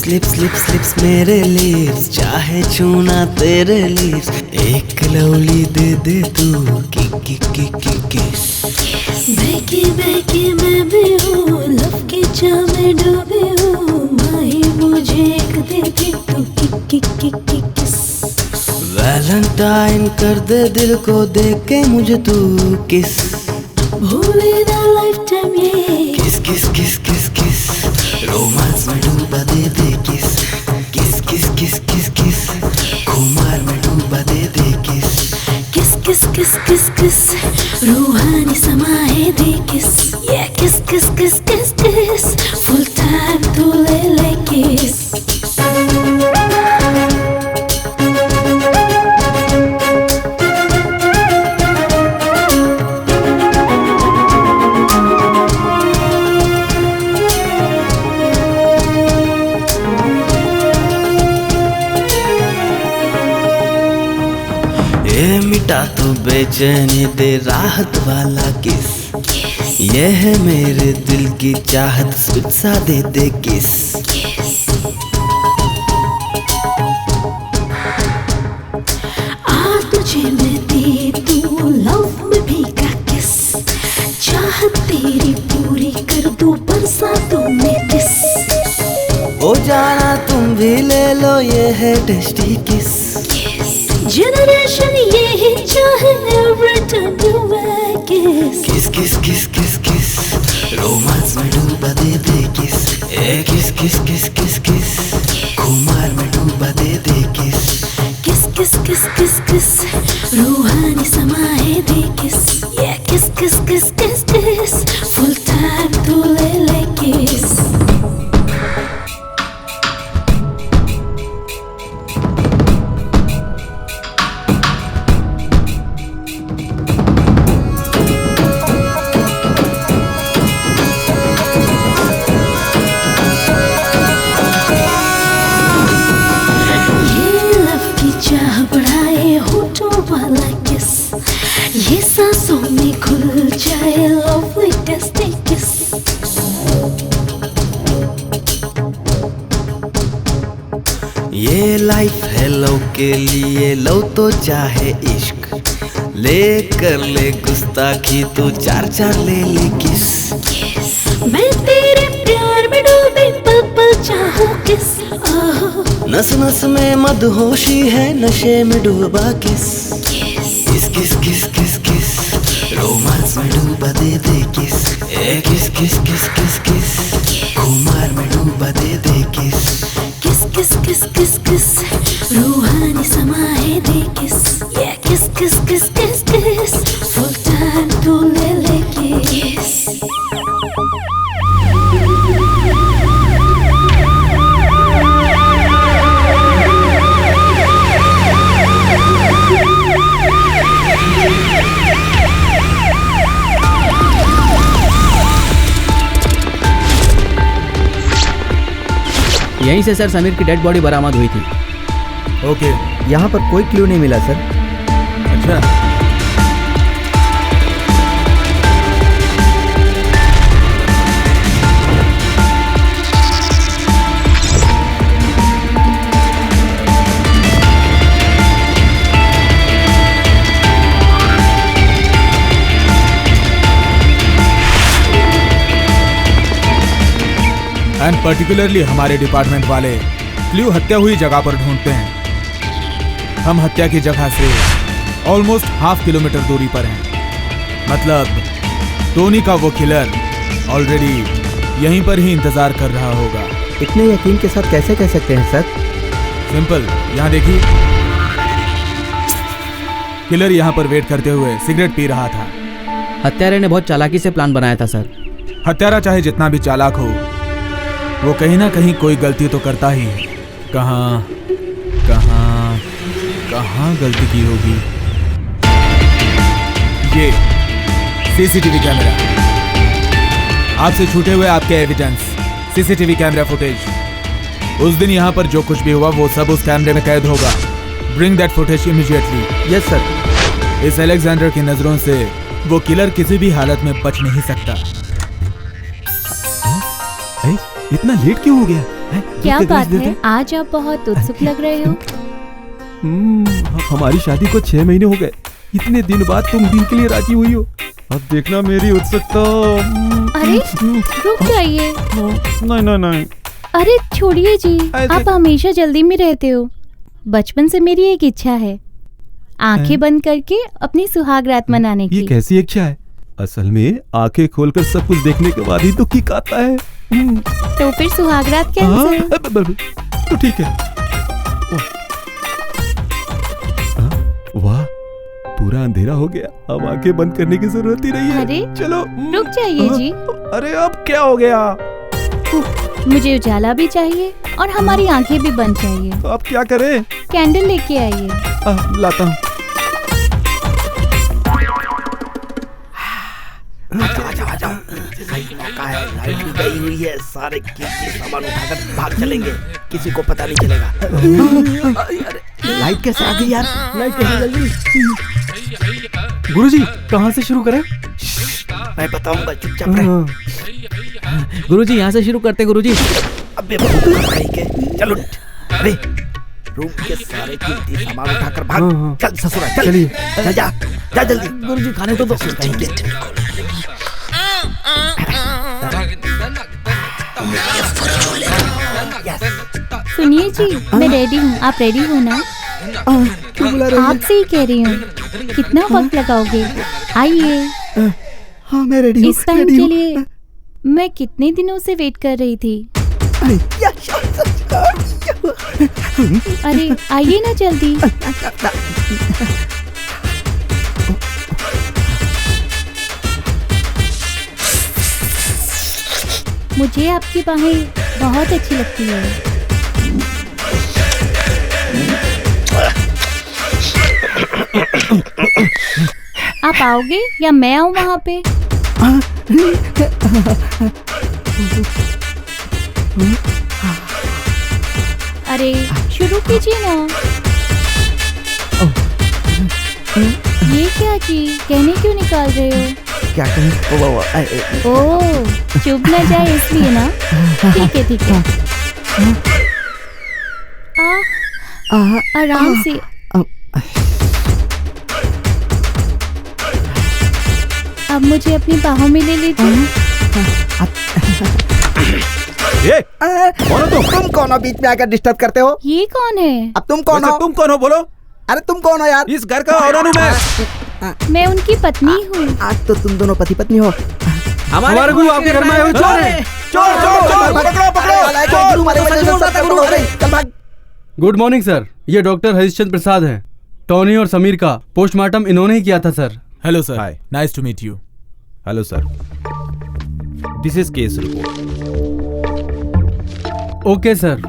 लिप्स लिप्स लिप्स मेरे लिप्स, चाहे छूना तेरे लिप्स। एक लवली दे दे तू कि किस। बहकी बहकी मैं भी हूँ, लव की चाह में डूबी हूँ। माही मुझे एक दे दे तू कि किस। वैलेंटाइन कर दे दिल को, देख के मुझे तू किस। भूले ना लाइफ टाइम ये किस किस किस किस किस। रोमांस में डूबा दे दे किस। किस किस किस किस किस। खुमार में डूबा दे दे किस। किस किस किस किस किस। रूहानी समाए दे किस। ये किस किस किस किस किस। फुल टाइम तू ले ले किस। मिटा तो बेचैनी दे राहत वाला किस। ये है मेरे दिल की चाहत, स्वीट सा दे दे किस। आ तुझे मैं दे दूं लव में भीगा किस। चाहत तेरी पूरी कर दूं बरसातों में किस। ओ जाना तुम भी ले लो, ये है टेस्टी किस। जनरेशन ये ही चाहे every time you make it। किस किस किस किस किस रोमांस में डूबा दे किस ए किस किस किस किस किस खुमार में डूबा दे किस किस किस किस किस किस रूहानी समाए दे किस ये किस किस किस किस किस फुल टाइम तू ले किस ये सांसों में खुल जाए lovely tasty kiss ये लाइफ है लो के लिए लो तो चाहे इश्क ले कर ले गुस्ताखी तो चार चार ले किस मैं तेरे प्यार में डूबी पल पल चाहूं किस नस नस में मदहोशी है नशे में डूबा किस किस किस किस किस किस रोमांस में डूबा दे किस ए किस किस किस किस किस खुमार में डूबा दे किस किस किस किस किस किस रूहानी समाए दे किस ये किस किस किस किस किस फुल टाइम तू ले किस यहीं से सर समीर की डेड बॉडी बरामद हुई थी। ओके, यहाँ पर कोई क्लू नहीं मिला सर। अच्छा, एंड पर्टिकुलरली हमारे डिपार्टमेंट वाले क्लू हत्या हुई जगह पर ढूंढते हैं। हम हत्या की जगह से ऑलमोस्ट हाफ किलोमीटर दूरी पर हैं। मतलब टोनी का वो किलर ऑलरेडी यहीं पर ही इंतजार कर रहा होगा। इतने यकीन के साथ कैसे कह सकते हैं सर? सिंपल, यहाँ देखिए, किलर यहाँ पर वेट करते हुए सिगरेट पी रहा था। हत्यारे ने बहुत चालाकी से प्लान बनाया था सर। हत्यारा चाहे जितना भी चालाक हो, वो कहीं ना कहीं कोई गलती तो करता ही है। कहाँ कहाँ कहाँ गलती की होगी? ये सीसीटीवी कैमरा, आपसे छूटे हुए आपके एविडेंस, सीसीटीवी कैमरा फुटेज। उस दिन यहाँ पर जो कुछ भी हुआ वो सब उस कैमरे में कैद होगा। Bring that footage immediately. Yes sir. इस अलेक्जेंडर की नजरों से वो किलर किसी भी हालत में बच नहीं सकता। इतना लेट क्यों हो गया? क्या बात है, आज आप बहुत उत्सुक लग रहे हो। हमारी शादी को 6 महीने हो गए, इतने दिन बाद तुम दिन के लिए राजी हुई हो। अब देखना मेरी उत्सुकता। अरे रुक जाइए। नहीं। अरे छोड़िए जी, आप हमेशा जल्दी में रहते हो। बचपन से मेरी एक इच्छा है, आंखें बंद करके अपनी सुहाग रात मनाने की। ये कैसी इच्छा है? असल में आंखें खोलकर सब कुछ देखने के बाद ही तो किक आता है। तो फिर सुहाग रात कैंसिल। तो ठीक है। वाह, पूरा अंधेरा हो गया, अब आंखें बंद करने की जरूरत ही नहीं है। अरे चलो रुक जाइए जी। अरे अब क्या हो गया? मुझे उजाला भी चाहिए और हमारी आंखें भी बंद चाहिए। तो अब क्या करें? कैंडल लेके आइए। लाता हूँ। लाइट भी गई हुई है, सारे कीमती सामान उठाकर भाग चलेंगे, किसी को पता नहीं चलेगा। लाइट कैसे आ गई यार? लाइट कैसे जल्दी? गुरुजी, कहाँ से शुरू करें? मैं बताऊंगा, चुपचाप रहे। गुरुजी, यहाँ से शुरू करते गुरुजी। अबे चलो, अरे रूम के सारे कीमती सामान उठाकर भाग। चल ससुरा, चल। चलिए, जा जल्दी। गुरुजी, खाने तो दो। सुनिए जी, मैं रेडी हूँ, आप रेडी हो ना? क्यों बुला रही हैं? आपसे ही कह रही हूँ, कितना वक्त लगाओगे? आइए। हाँ मैं रेडी हूँ। इस टाइम के लिए मैं कितने दिनों से वेट कर रही थी। अरे आइए ना जल्दी। मुझे आपकी बाहें बहुत अच्छी लगती है। आप आओगे या मैं आऊं वहां पे? अरे शुरू कीजिए ना। ये क्या जी, कहने क्यों निकाल रहे हो? क्या कहें? ओह, चुभ न जाए इसलिए ना। ठीक है ठीक है। आराम से। अब मुझे अपनी बाहों में ले लीजिए। कौन हो तुम कौन हो बीच में आकर डिस्टर्ब करते हो? ये कौन है? अब तुम कौन हो? तुम कौन हो बोलो? अरे तुम कौन हो यार? इस घर का ओनर हूँ मैं। मैं उनकी पत्नी हूँ। आज तो तुम दोनों पति पत्नी हो। हमारे को आपके घर में आए हुए चोर है। चोर पकड़ो। गुड मॉर्निंग सर, ये डॉक्टर हरीशचंद्र प्रसाद हैं। टॉनी और समीर का पोस्टमार्टम इन्होंने ही किया था sir. Hello sir. Hi, nice to meet you. Hello sir, this is case report. Okay sir.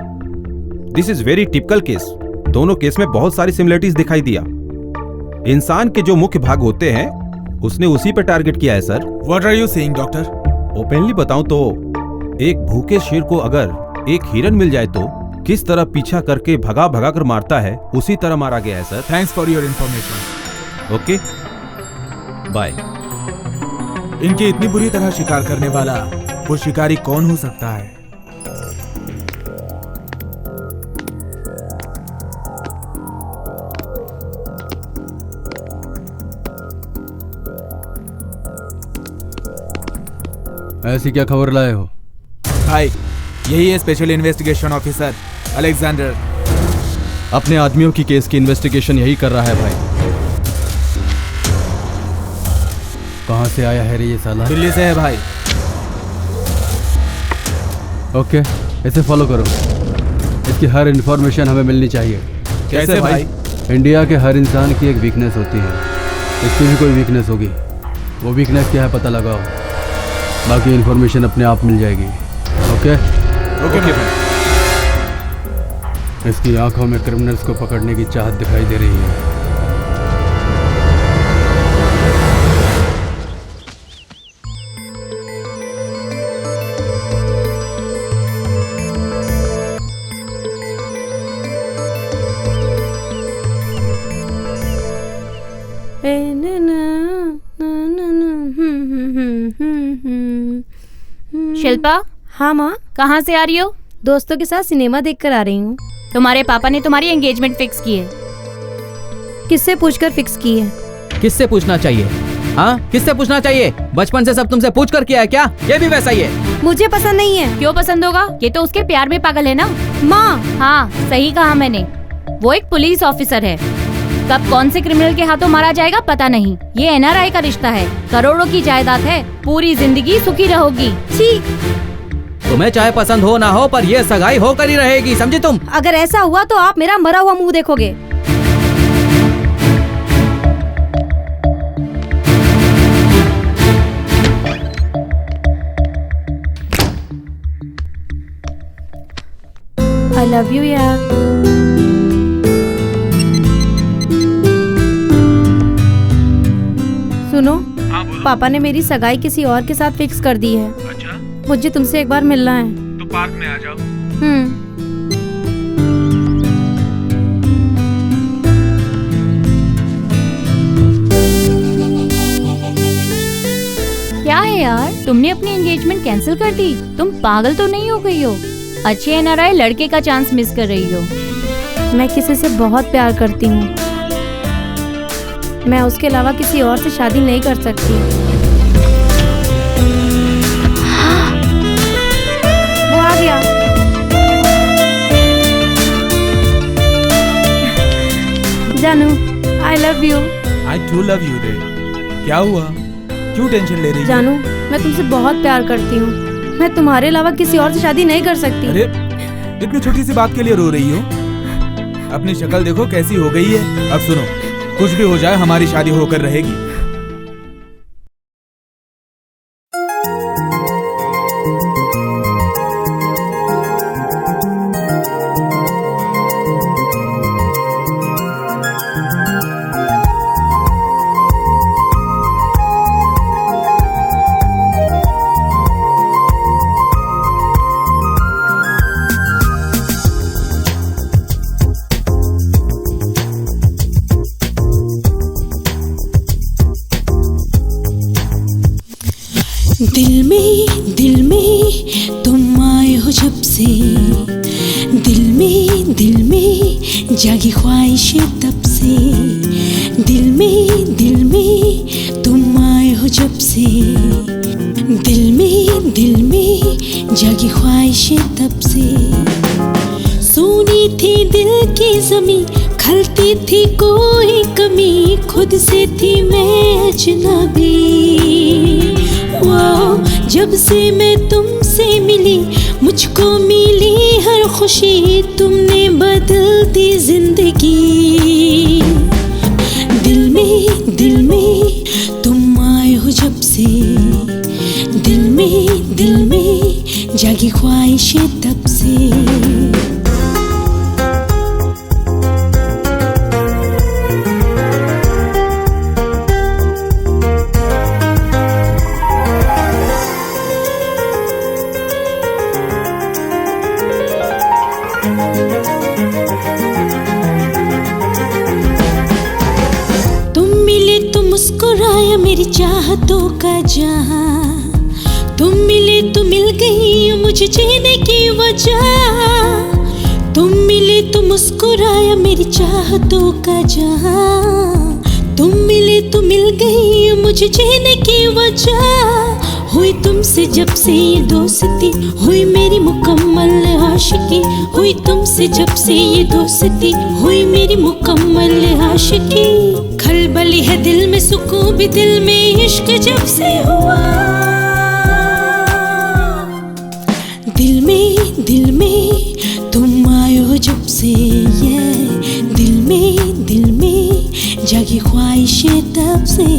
This is very typical case. दोनों केस में बहुत सारी सिमिलरिटीज दिखाई दिया। इंसान के जो मुख्य भाग होते हैं उसने उसी पर टारगेट किया है sir. What are you saying doctor? Openly बताऊं तो एक भूखे शेर को अगर एक हिरन मिल जाए तो किस तरह पीछा करके भगा भगा कर मारता है उसी तरह मारा गया है sir. Thanks for your information. Okay bye. इनके इतनी बुरी तरह शिकार करने वाला वो शिकारी कौन हो सकता है? ऐसी क्या खबर लाए हो? भाई यही है स्पेशल इन्वेस्टिगेशन ऑफिसर अलेक्जेंडर। अपने आदमियों की केस की इन्वेस्टिगेशन यही कर रहा है भाई। कहाँ से आया है रे ये साला? दिल्ली से है भाई। ओके, इसे फॉलो करो। इसकी हर इंफॉर्मेशन हमें मिलनी चाहिए। कैसे भाई? इंडिया के हर इंसान की एक वीकनेस होती है, इसकी भी कोई वीकनेस होगी। वो वीकनेस क्या है पता लगाओ, बाकी इंफॉर्मेशन अपने आप मिल जाएगी। ओके ओके भाई। इसकी आंखों में क्रिमिनल्स को पकड़ने की चाहत दिखाई दे रही है। शिल्पा। हाँ माँ। कहाँ से आ रही हो? दोस्तों के साथ सिनेमा देखकर आ रही हूँ। तुम्हारे पापा ने तुम्हारी एंगेजमेंट फिक्स की है। किससे पूछकर फिक्स की है? किससे पूछना चाहिए? हाँ, किससे पूछना चाहिए? बचपन से सब तुमसे पूछ कर किया है क्या? ये भी वैसा ही है। मुझे पसंद नहीं है। क्यों पसंद होगा? ये तो उसके प्यार में पागल है ना। माँ। हाँ सही कहा मैंने। वो एक पुलिस ऑफिसर है। कब कौन से क्रिमिनल के हाथों मारा जाएगा पता नहीं। ये एनआरआई का रिश्ता है, करोड़ों की जायदाद है, पूरी जिंदगी सुखी रहोगी। ठीक। तुम्हें चाहे पसंद हो ना हो पर ये सगाई होकर ही रहेगी, समझी तुम? अगर ऐसा हुआ तो आप मेरा मरा हुआ मुंह देखोगे। आई लव यू यार। सुनो, पापा ने मेरी सगाई किसी और के साथ फिक्स कर दी है। अच्छा? मुझे तुमसे एक बार मिलना है। तो पार्क में आ जाओ। क्या है यार, तुमने अपनी एंगेजमेंट कैंसिल कर दी? तुम पागल तो नहीं हो गई हो? अच्छे एनआरआई लड़के का चांस मिस कर रही हो। मैं किसी से बहुत प्यार करती हूँ। मैं उसके अलावा किसी और से शादी नहीं कर सकती। वो आ गया। जानू, I love you. I too love you रे। क्या हुआ? क्यों टेंशन ले रही है? जानू, मैं तुमसे बहुत प्यार करती हूँ। मैं तुम्हारे अलावा किसी और से शादी नहीं कर सकती। अरे इतनी छोटी सी बात के लिए रो रही हो? अपनी शक्ल देखो कैसी हो गई है। अब सुनो, कुछ भी हो जाए हमारी शादी होकर रहेगी। दिल में तुम आए हो जब से, दिल में जागी ख्वाहिशें तब से। दिल में तुम आए हो जब से, दिल में जागी ख्वाहिशें तब से। सोनी थी दिल की ज़मीं, खलती थी कोई कमी, खुद से थी मैं अजनबी। जब से मैं तुमसे मिली, मुझको मिली हर खुशी, तुमने बदल दी जिंदगी। दिल में तुम आए हो जब से, दिल में जागी ख्वाहिशें तब से। मुस्कुराया मेरी चाहतों का जहां, तुम मिले तो मिल गई मुझे जीने की वजह। तुम मिले तो मुस्कुराया मेरी चाहतों का जहां, तुम मिले तो मिल गई मुझे जीने की वजह। हुई तुमसे जब से ये दोस्ती, हुई मेरी मुकम्मल आशिकी। हुई तुमसे जब से ये दोस्ती, हुई मेरी मुकम्मल आशिकी। खलबली है दिल में, सुकून भी दिल में, इश्क जब से हुआ। दिल में तुम आए हो जब से, ये दिल में जागी ख्वाहिशें तब से।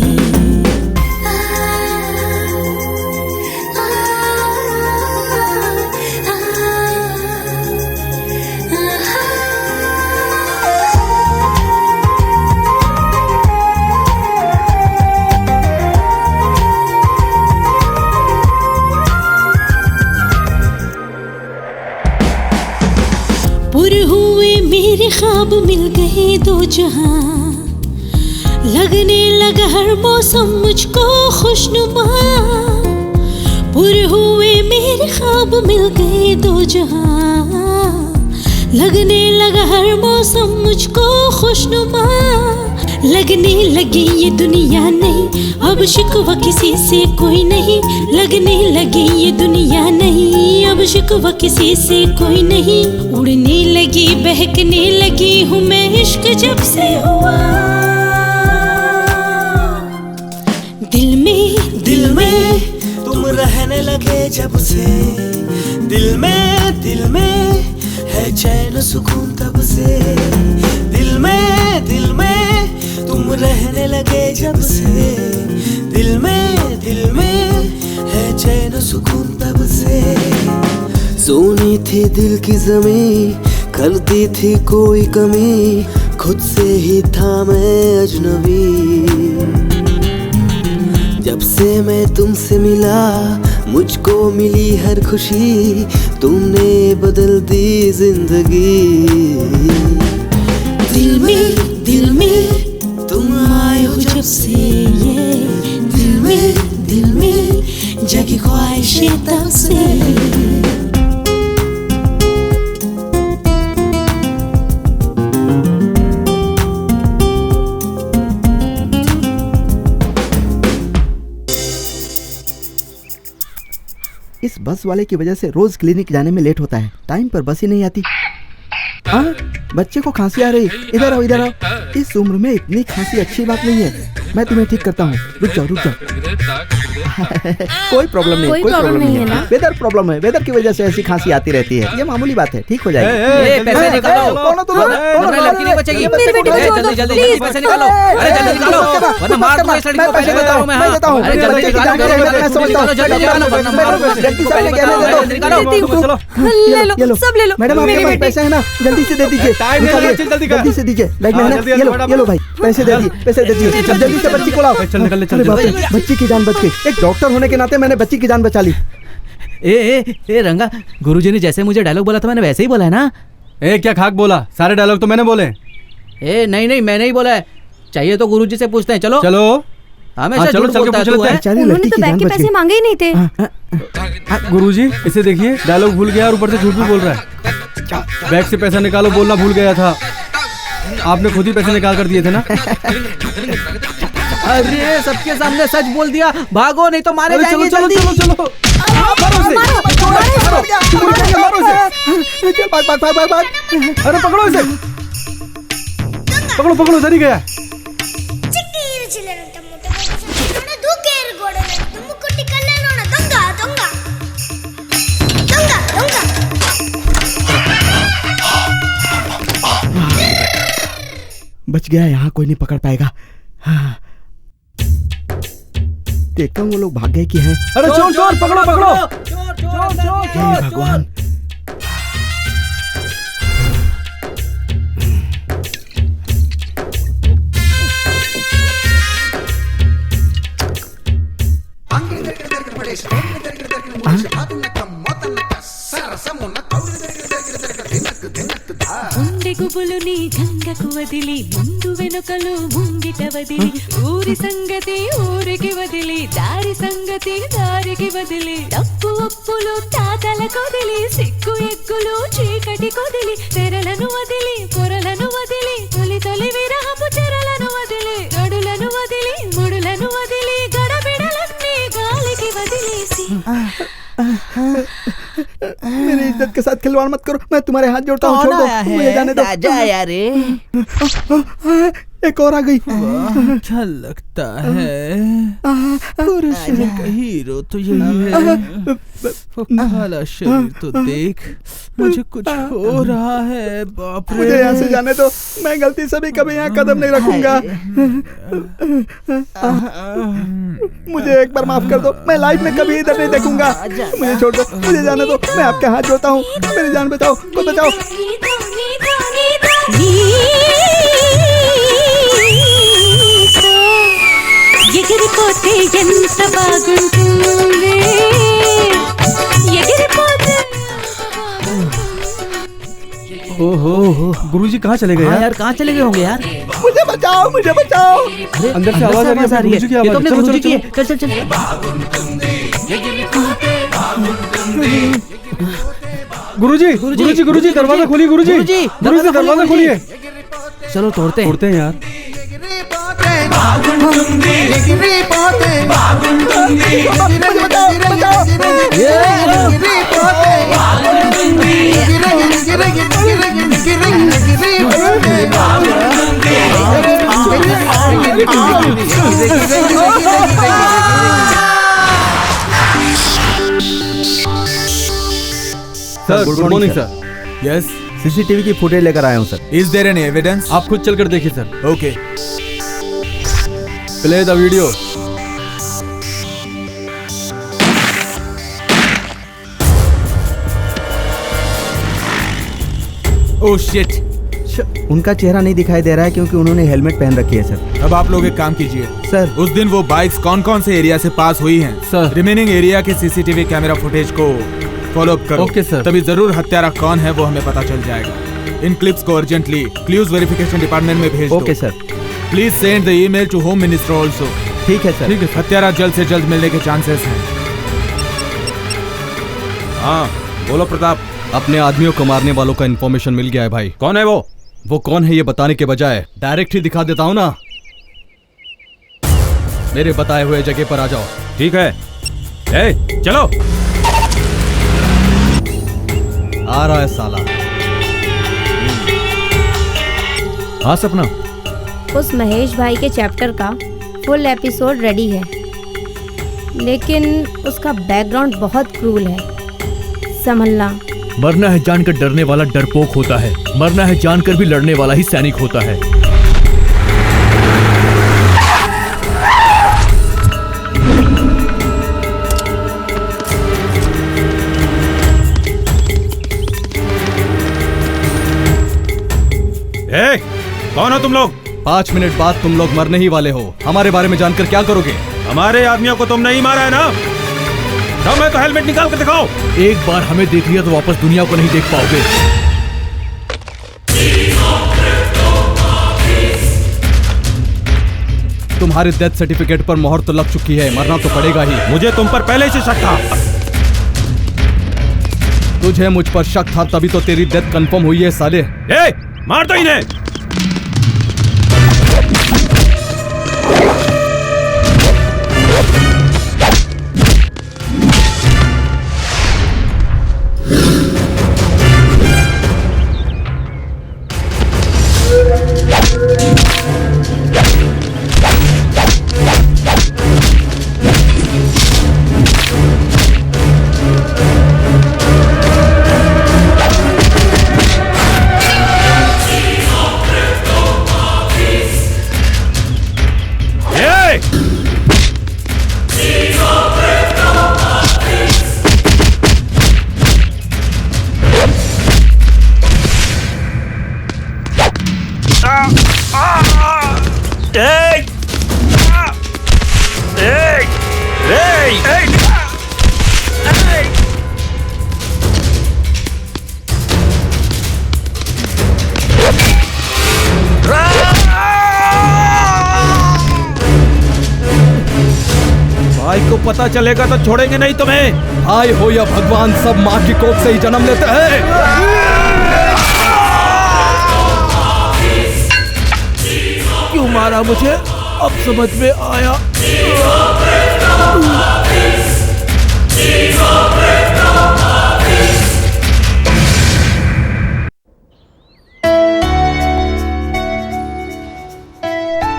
पूरे हुए मेरे ख्वाब, मिल गए दो जहां, लगने लगा हर मौसम मुझको खुशनुमा। पूरे हुए मेरे ख्वाब, मिल गए दो जहां, लगने लगा हर मौसम मुझको खुशनुमा। लगने लगी ये दुनिया नहीं, अब शिकवा किसी से कोई नहीं। लगने लगी ये दुनिया नहीं, अब शिकवा किसी से कोई नहीं। उड़ने लगी बहकने लगी हूँ मैं, इश्क जब से हुआ। दिल में तुम रहने लगे जब से, दिल में है चैन सुकून तब से। दिल में तुम रहने लगे जब से, दिल में है चैन सुकून तब से। सोनी थी दिल की ज़मीं, करती थी कोई कमी, खुद से ही था मैं अजनबी। जब से मैं तुमसे मिला, मुझको मिली हर खुशी, तुमने बदल दी जिंदगी। दिल में तुम आए हो जब से, ये दिल में जगी ख्वाहिशें तब से। इस बस वाले की वजह से रोज क्लिनिक जाने में लेट होता है। टाइम पर बस ही नहीं आती। हाँ, बच्चे को खांसी आ रही, इधर आओ इधर आओ। इस उम्र में इतनी खांसी अच्छी बात नहीं है, मैं तुम्हें ठीक करता हूँ, रुक जाओ रुक जाओ। कोई प्रॉब्लम नहीं, कोई प्रॉब्लम नहीं है ना। वेदर प्रॉब्लम है, वेदर की वजह से ऐसी खांसी आती रहती है, ये मामूली बात है, ठीक हो जाएगी। पैसे निकालो, कौन हो तुम? लड़की नहीं बचेगी। मेरी बेटी को छोड़ दो, जल्दी प्लीज। पैसे निकालो, अरे जल्दी निकालो, वरना मार दूंगा इस लड़की को। पैसे बताओ मैं, मैं देता हूँ। अरे जल्दी निकालो, जल्दी निकालो, जल्दी निकालो, वरना मार दूंगा। ले लो सब ले लो। मैडम आपके पास पैसे है ना, जल्दी से दे दीजिए, जल्दी से दीजिए। बैग में है ना, ये लो भाई, पैसे दे दीजिए, पैसे दे दीजिए, जल्दी से बच्ची को लाओ। अरे बाप रे, बच्ची की जान बच गई। एक डॉक्टर होने के नाते मैंने बच्ची की जान बचा ली। ए रंगा, गुरुजी ने जैसे मुझे डायलॉग बोला था मैंने वैसे ही बोला है ना? क्या खाक बोला? सारे डायलॉग तो मैंने बोले। नहीं मैंने ही बोला है। चाहिए तो गुरुजी से पूछते हैं। चलो हमेशा चलो चल के पूछ लेते हैं। उन्होंने तो बैंक के पैसे मांगे ही नहीं थे। गुरुजी इसे देखिए, डायलॉग भूल गया और ऊपर से झूठ भी बोल रहा है। बैग से पैसा निकालो बोलना भूल गया था, आपने खुद ही पैसे निकाल कर दिए थे ना। अरे सबके सामने सच बोल दिया, भागो नहीं तो मारे जाएंगे। चलो जल्दी। चलो अरे पकड़ो इसे, पकड़ो इधर ही गया। बच गया, यहाँ कोई नहीं पकड़ पाएगा। देखता हूँ वो लोग भाग गए कि हैं। अरे चोर पकड़ो हे भगवान। ఉండే గుబులుని గంగకు వదిలి ముందు వెనుకలు ముంగిట వదిలి ఊరి సంగతి ఊరికి వదిలి దారి సంగతి దారికి వదిలి డప్పు ఒప్పులు తాతల కొదిలి సిక్కు ఎగ్గులు చీకటి కొదిలి తెరలను వదిలి పొరలను వదిలి తొలి తొలి విరహపు చెరలను వదిలి గడులను వదిలి ముడులను వదిలి గడబిడలన్నీ గాలికి వదిలేసి मेरी इज्जत के साथ खिलवाड़ मत करो, मैं तुम्हारे हाथ जोड़ता हूँ, छोड़ दो, मुझे जाने दो। एक और आ गई। अच्छा लगता है, पुरुष का हीरो तो यही है। काला शरीर तो देख, मुझे कुछ हो रहा है, बाप रे। मुझे यहाँ से जाने दो, मैं गलती से भी कभी यहाँ कदम नहीं रखूंगा। मुझे एक बार माफ कर दो, मैं लाइफ में कभी इधर नहीं देखूंगा। मुझे छोड़ दो, मुझे जाने दो, मैं आपके हाथ जोड़ता हूँ, मेरी जान बचाओ, को बचाओ। ఎగిరిపోతే ఎంత బాగుంటుంది, ఎగిరిపోతే। ओहो गुरुजी कहाँ चले गए यार? कहाँ चले गए होंगे यार? मुझे बचाओ, मुझे बचाओ। अंदर से आवाज आ रही है, गुरुजी की आवाज। ये तो अपने गुरुजी की है। चल गुरुजी दरवाजा खोलिए। गुरुजी दरवाजा खोलिए। चलो तोड़ते हैं यार। Sir good morning sir. Yes, CCTV की फुटेज लेकर आया हूँ सर। Is there any evidence? आप खुद चलकर देखिए सर। Okay, play the video. Oh shit, उनका चेहरा नहीं दिखाई दे रहा है क्योंकि उन्होंने हेलमेट पहन रखी है सर। अब आप लोग एक काम कीजिए सर। उस दिन वो बाइक्स कौन कौन से एरिया से पास हुई हैं सर, रिमेनिंग एरिया के सीसीटीवी कैमरा फुटेज को फॉलो अप करो। Okay sir. तभी जरूर हत्यारा कौन है वो हमें पता चल जाएगा। इन क्लिप्स को अर्जेंटली क्लूज वेरिफिकेशन डिपार्टमेंट में भेज दो। Okay sir. Please send the email to home minister also. ठीक है सर। हत्यारा जल्द से जल्द मिलने के चांसेस हैं। हाँ बोलो प्रताप। अपने आदमियों को मारने वालों का इन्फॉर्मेशन मिल गया है भाई। कौन है वो कौन है ये बताने के बजाय डायरेक्ट ही दिखा देता हूँ ना। मेरे बताए हुए जगह पर आ जाओ। ठीक है। चलो। आ रहा है साला। हाँ सपना, उस महेश भाई के चैप्टर का फुल एपिसोड रेडी है, लेकिन उसका बैकग्राउंड बहुत क्रूल है, संभलना। मरना है जानकर डरने वाला डरपोक होता है, मरना है जानकर भी लड़ने वाला ही सैनिक होता है। ए, कौन हो तुम लोग? 5 मिनट बाद तुम लोग मरने ही वाले हो। हमारे बारे में जानकर क्या करोगे? हमारे आदमियों को तुम नहीं मारा है ना? दम है तो हेलमेट निकाल कर दिखाओ। एक बार हमें देख लिया तो वापस दुनिया को नहीं देख पाओगे। तुम्हारे डेथ सर्टिफिकेट पर मोहर तो लग चुकी है, मरना तो पड़ेगा ही। मुझे तुम पर पहले से शक था। तुझे मुझ पर शक था तभी तो तेरी डेथ कंफर्म हुई है साले। ए, मार दो इन्हें। भाई को पता चलेगा तो छोड़ेंगे नहीं तुम्हें। भाई हो या भगवान, सब माँ की कोख से ही जन्म लेते हैं। क्यों मारा मुझे? अब समझ में आया।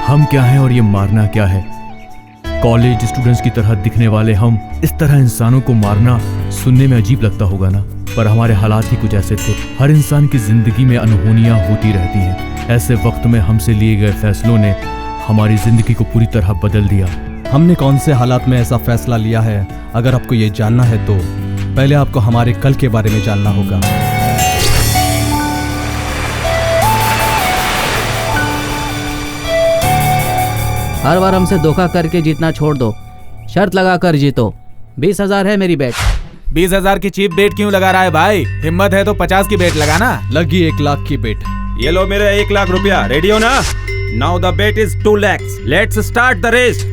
हम क्या हैं और ये मारना क्या है? कॉलेज स्टूडेंट्स की तरह दिखने वाले हम इस तरह इंसानों को मारना सुनने में अजीब लगता होगा ना, पर हमारे हालात ही कुछ ऐसे थे। हर इंसान की जिंदगी में अनहोनियां होती रहती हैं। ऐसे वक्त में हमसे लिए गए फैसलों ने हमारी जिंदगी को पूरी तरह बदल दिया। हमने कौन से हालात में ऐसा फैसला लिया है? अगर आपको ये जानना है तो पहले आपको हमारे कल के बारे में जानना होगा। हर बार हमसे धोखा करके जीतना छोड़ दो, शर्त लगा कर जीतो। 20,000 है मेरी बेट। 20,000 की चीप बेट क्यों लगा रहा है भाई? हिम्मत है तो 50 की बेट लगाना। लगी 1 लाख की बेट। ये लो मेरे 1 लाख रुपया। रेडी हो ना? Now the bet is 2 lakhs। Let's start the race.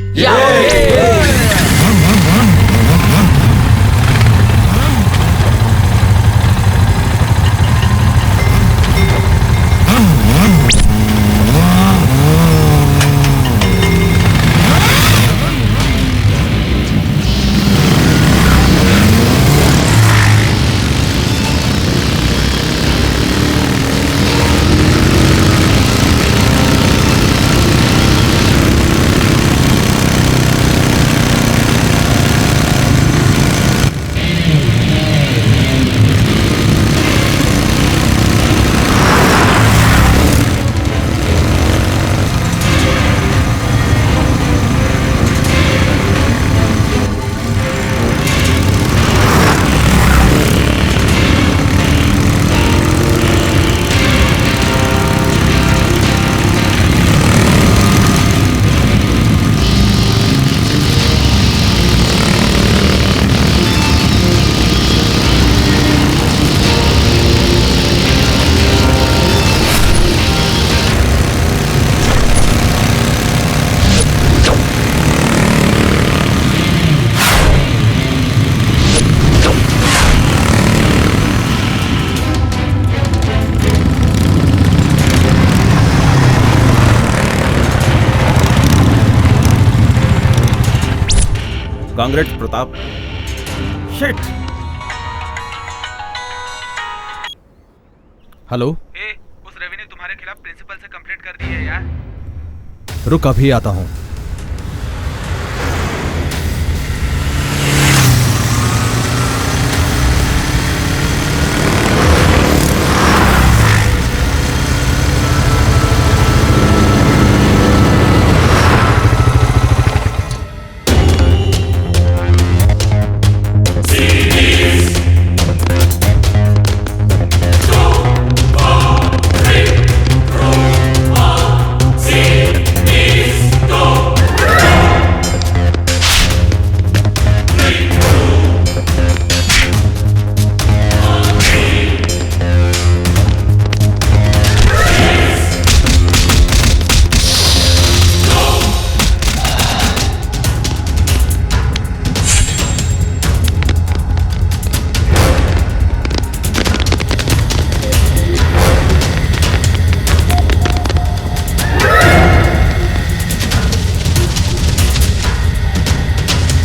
Congress Pratap. Shit. Hello. उस रवि ने तुम्हारे तुम्हारे खिलाफ प्रिंसिपल से कंप्लेंट कर दी है यार। रुक, अभी आता हूँ।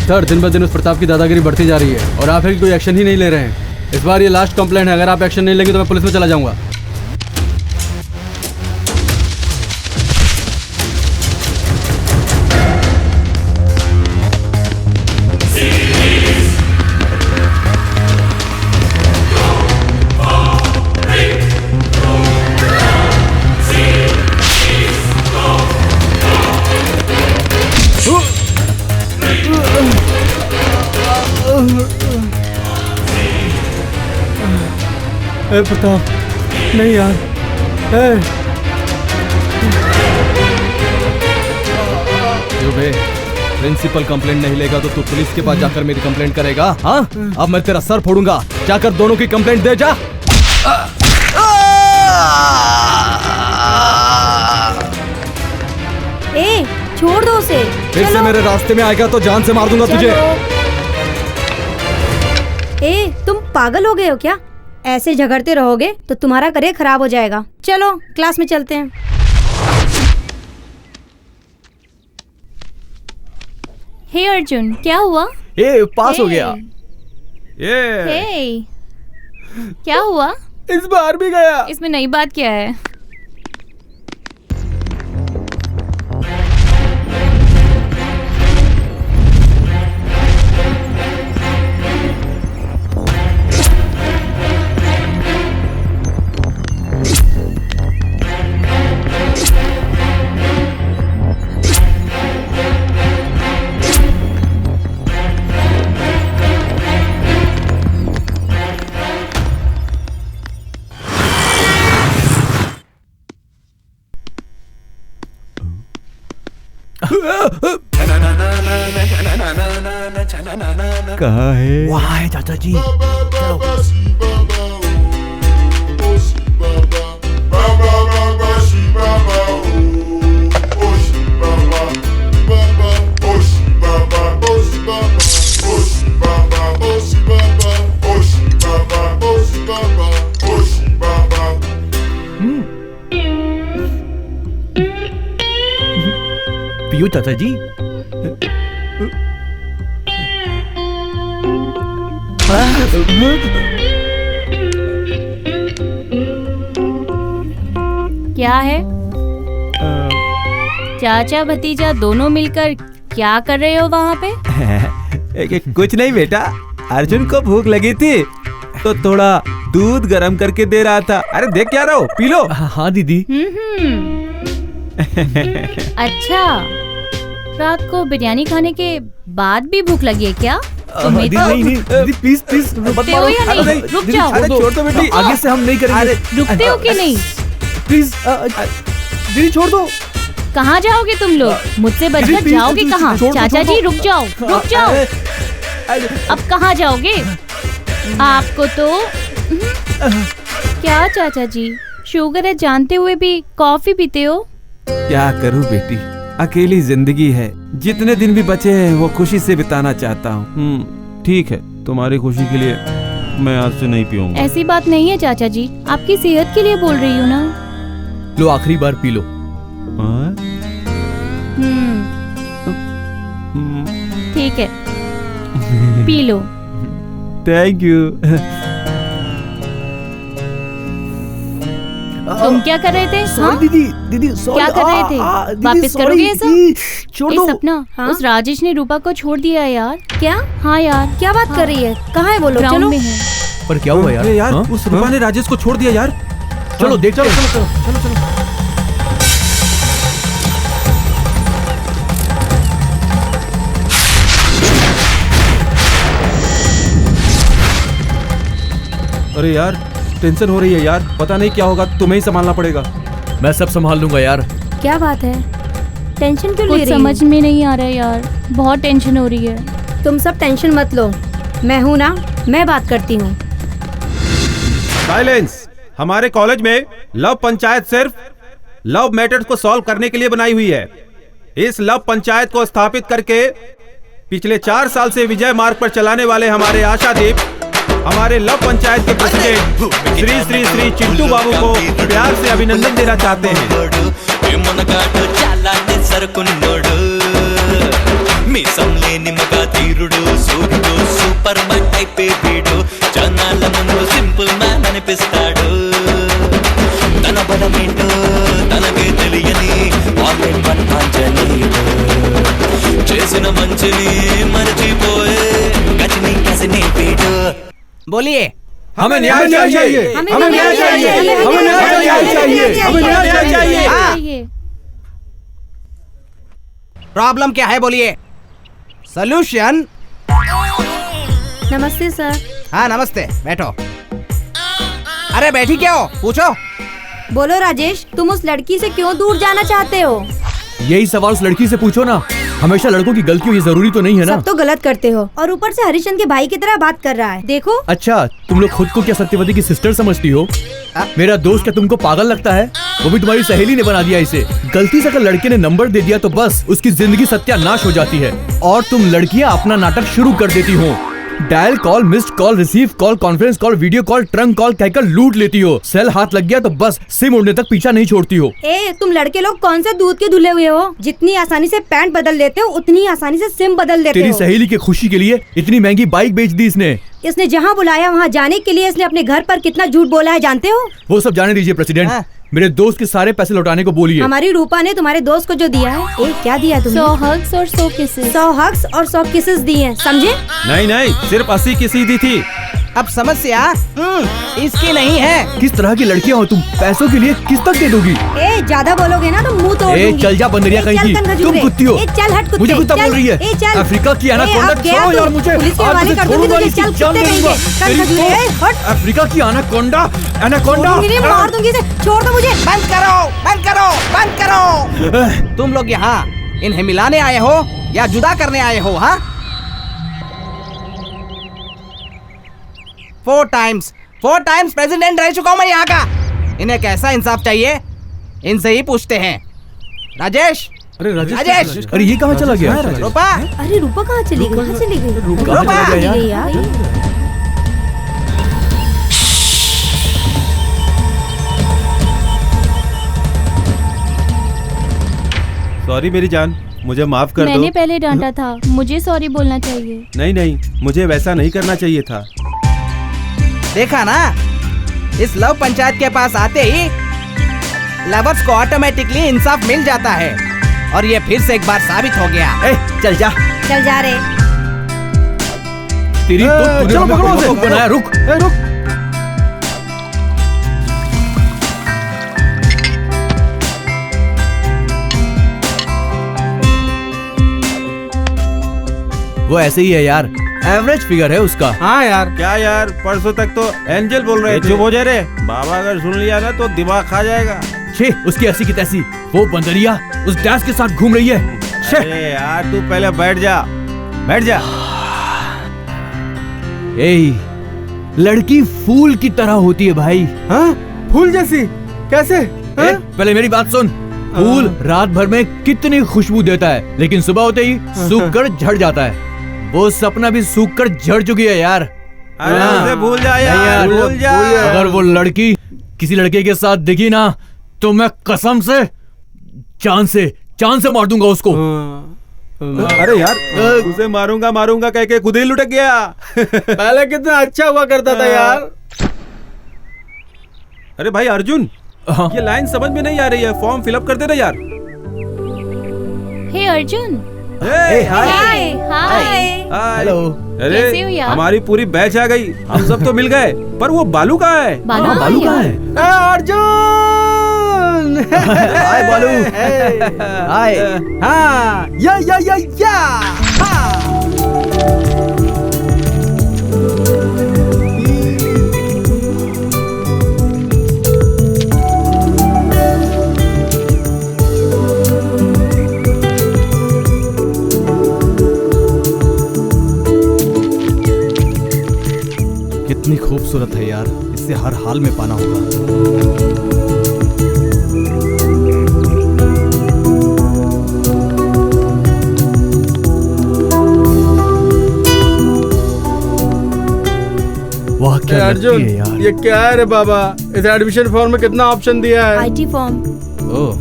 सर, दिन ब दिन उस प्रताप की दादागिरी बढ़ती जा रही है और आप फिर कोई एक्शन ही नहीं ले रहे हैं। इस बार ये लास्ट कंप्लेंट है, अगर आप एक्शन नहीं लेंगे तो मैं पुलिस में चला जाऊंगा। ए प्रताप, नहीं यार। बे, प्रिंसिपल कंप्लेंट नहीं लेगा तो तू पुलिस के पास जाकर मेरी कंप्लेंट करेगा? हाँ, अब मैं तेरा सर फोड़ूंगा। जाकर दोनों की कंप्लेंट दे जा। ए, छोड़ दो उसे। फिर से मेरे रास्ते में आएगा तो जान से मार दूंगा तुझे। ए, तुम पागल हो गए हो क्या? ऐसे झगड़ते रहोगे तो तुम्हारा करियर खराब हो जाएगा। चलो क्लास में चलते हैं। हे अर्जुन, क्या हुआ? ए, पास हो गया। हे, क्या हुआ? इस बार भी गया। इसमें नई बात क्या है? कहाँ है? वहाँ है चाचा जी। पियो चाचा जी। क्या है? चाचा भतीजा दोनों मिलकर क्या कर रहे हो वहाँ पे? कुछ नहीं बेटा, अर्जुन को भूख लगी थी तो थोड़ा दूध गरम करके दे रहा था। अरे देख क्या रहा हो, पी लो। हाँ दीदी। अच्छा, रात को बिरयानी खाने के बाद भी भूख लगी है क्या? दीदी नहीं दीदी, प्लीज प्लीज रुकते हो या नहीं? रुक जाओ। अरे छोड़ दो बेटी, आगे से हम नहीं करेंगे। रुकते हो कि नहीं? प्लीज दीदी छोड़ दो। कहाँ जाओगे तुम लोग? मुझसे बचकर जाओगे कहाँ? चाचा जी रुक जाओ, रुक जाओ। अब कहाँ जाओगे? आपको तो क्या चाचा जी, शुगर है जानते हुए भी कॉफी पीते हो? क्या करूं बेटी, अकेली जिंदगी है। जितने दिन भी बचे हैं वो खुशी से बिताना चाहता हूँ। ठीक है, तुम्हारी खुशी के लिए मैं आज से नहीं पीऊंगा। ऐसी बात नहीं है चाचा जी, आपकी सेहत के लिए बोल रही हूँ ना। लो आखिरी बार पी लो। ठीक है, पी लो। Thank you. तुम क्या कर रहे थे? हाँ? दीदी दीदी सॉरी। क्या कर रहे थे? वापस करोगे ये सब? छोड़ ए, दो। सपना, उस राजेश ने रूपा को छोड़ दिया है यार। क्या? हाँ यार। क्या बात कर रही है? कहाँ है वो लोग? ग्राउंड चलो। में है। पर क्या हुआ यार? अरे यार उस रूपा ने राजेश को छोड़ दिया यार। चलो देख चलो चलो चलो चलो चलो। अरे यार टेंशन हो रही है यार, पता नहीं क्या होगा, तुम्हें ही संभालना पड़ेगा। मैं सब संभाल लूंगा यार। क्या बात है? टेंशन क्यों ले कुछ रही हो? समझ में नहीं आ रहा है यार, बहुत टेंशन हो रही है। तुम सब टेंशन मत लो, मैं हूँ ना, मैं बात करती हूँ। साइलेंस। हमारे कॉलेज में लव पंचायत सिर्फ लव मैटर्स को सॉल्व करने के लिए बनाई हुई है। इस लव पंचायत को स्थापित करके पिछले 4 साल से विजय मार्ग पर चलाने वाले हमारे आशादीप हमारे लव पंचायत के प्रेसिडेंट श्री श्री श्री चिंटू बाबू को प्यार से अभिनंदन देना चाहते हैं। సింపుల్ మ్యాన్ అనిపిస్తాడు తన బలమేంటో తనకే తెలియని ఆన్లైన్ పన్మాంజనీయుడు చేసిన మంచిని మరచిపోయే గజని కసిని పీడు बोलिए। हमें न्याय चाहिए, हमें न्याय चाहिए, हमें न्याय चाहिए, हमें न्याय चाहिए। प्रॉब्लम क्या है बोलिए, सॉल्यूशन। नमस्ते सर। हाँ नमस्ते, बैठो। अरे बैठी क्या हो, पूछो। बोलो राजेश, तुम उस लड़की से क्यों दूर जाना चाहते हो? यही सवाल उस लड़की से पूछो ना। हमेशा लड़कों की गलती हो ये जरूरी तो नहीं है ना। सब तो गलत करते हो और ऊपर से हरिश्चंद्र के भाई की तरह बात कर रहा है। देखो। अच्छा तुम लोग खुद को क्या सत्यवती की सिस्टर समझती हो? मेरा दोस्त क्या तुमको पागल लगता है? वो भी तुम्हारी सहेली ने बना दिया इसे। गलती से अगर लड़के ने नंबर दे दिया तो बस उसकी जिंदगी सत्यानाश हो जाती है और तुम लड़कियां अपना नाटक शुरू कर देती हो। Dial call, missed call, receive call, conference call, video call, trunk call कहकर लूट लेती हो। सेल हाथ लग गया तो बस सिम उड़ने तक पीछा नहीं छोड़ती हो। ए, तुम लड़के लोग कौन से दूध के धुले हुए हो? जितनी आसानी से पैंट बदल लेते हो उतनी आसानी से सिम बदल देते हो। तेरी सहेली की खुशी के लिए इतनी महंगी बाइक बेच दी इसने। इसने जहाँ बुलाया वहाँ जाने के लिए इसने अपने घर पर कितना झूठ बोला है जानते हो? वो सब जाने दीजिए प्रेसिडेंट। मेरे दोस्त के सारे पैसे लौटाने को बोलिए। हमारी रूपा ने तुम्हारे दोस्त को जो दिया है, क्या दिया तुमने? 100 हग्स और 100 किसेस। 100 हग्स और 100 किसेस दिए हैं, समझे? नहीं नहीं, सिर्फ 80 की सीधी थी। अब समस्या इसकी नहीं है। किस तरह की लड़कियां हो तुम? पैसों के लिए किस तक दे दोगी? ए, ज्यादा बोलोगे ना तो मुंह तोड़ दूंगी। चल जा बंदरिया कहीं की। तुम कुत्ती हो। चल हट कुत्ते। मुझे कुत्ता बोल रही है। अफ्रीका की एनाकोंडा छोड़ो यार मुझे। पुलिस के हवाले कर दूंगी तुझे। चल कुत्ते कहेंगे। हट। अफ्रीका की एनाकोंडा, एनाकोंडा। मार दूंगी इसे। छोड़ दो मुझे। बंद करो, बंद करो, बंद करो। तुम लोग यहाँ इन्हें मिलाने आए हो या जुदा करने आए हो? हाँ 4 टाइम्स प्रेसिडेंट रह चुका हूं मैं यहाँ का। इन्हें कैसा इंसाफ चाहिए इनसे ही पूछते हैं। राजेश। अरे राजेश। अरे ये कहाँ चला गया? रूपा। अरे रूपा कहाँ चली गई? कहाँ चली गई? रूपा यार। सॉरी मेरी जान, मुझे माफ कर दो। मैंने पहले डांटा था, मुझे सॉरी बोलना चाहिए। नहीं नहीं, मुझे वैसा नहीं करना चाहिए था। देखा ना, इस लव पंचायत के पास आते ही लवर्स को ऑटोमेटिकली इंसाफ मिल जाता है और ये फिर से एक बार साबित हो गया। चल जा। चल जा रे। तेरी तो तूने बनाया। रुक। वो ऐसे ही है यार, एवरेज फिगर है उसका। हाँ यार। क्या यार, परसों तक तो एंजल बोल रहे थे। चुप हो जा रे, बाबा अगर सुन लिया ना तो दिमाग खा जाएगा। छे, उसकी ऐसी की तैसी। वो बंदरिया उस डैश के साथ घूम रही है। अरे यार तू पहले बैठ जा, बैठ जा। लड़की फूल की तरह होती है भाई। हाँ? फूल जैसी? कैसे? पहले मेरी बात सुन। फूल रात भर में कितनी खुशबू देता है, लेकिन सुबह होते ही सूख कर झड़ जाता है। वो सपना भी सूख कर झड़ चुकी है यार। उसे भूल जा यार, भूल जा। अगर वो लड़की किसी लड़के के साथ दिखी ना तो मैं कसम से चांद से मार दूंगा उसको। अरे यार, उसे मारूंगा कह के खुद ही लुटक गया। पहले कितना अच्छा हुआ करता था यार। अरे भाई अर्जुन। ये लाइन समझ में नहीं आ रही है, फॉर्म फिलअप कर देना यार। हे अर्जुन। हाय हाय हाय। हेलो। अरे कैसे हो यार? हमारी पूरी बैच आ गई, हम सब तो मिल गए, पर वो बालू कहाँ है? बालू कहाँ है? अर्जुन। हाय बालू। हाय। हाँ या कितनी खूबसूरत है यार, इससे हर हाल में पाना होगा। वाह क्या अर्जुन, है यार। ये क्या है रे बाबा? इस एडमिशन फॉर्म में कितना ऑप्शन दिया है? IT form. ओह,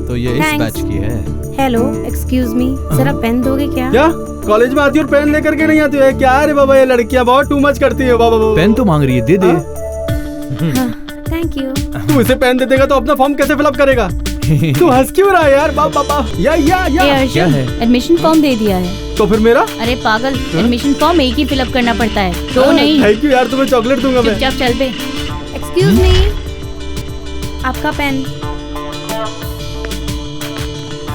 तो ये इस Thanks. बैच की है। हेलो, एक्सक्यूज मी, जरा पेन दोगे क्या? क्या कॉलेज में आती हो और पेन लेकर के नहीं आती हो? क्या है रे बाबा, ये लड़कियां बहुत टू मच करती है बाबा। पेन तो मांग रही है, दे दे। Thank you. तू इसे पेन दे देगा तो अपना फॉर्म कैसे फिलअप करेगा? तू हंस क्यों रहा है यार? बाबा या हे अर्जुन, एडमिशन फॉर्म दे दिया है। तो फिर मेरा? अरे पागल, एडमिशन फॉर्म एक ही फिलअप करना पड़ता है, दो नहीं। थैंक यू यार, तुम्हें चॉकलेट दूंगा मैं। चुपचाप चल बे। एक्सक्यूज मी, आपका pen.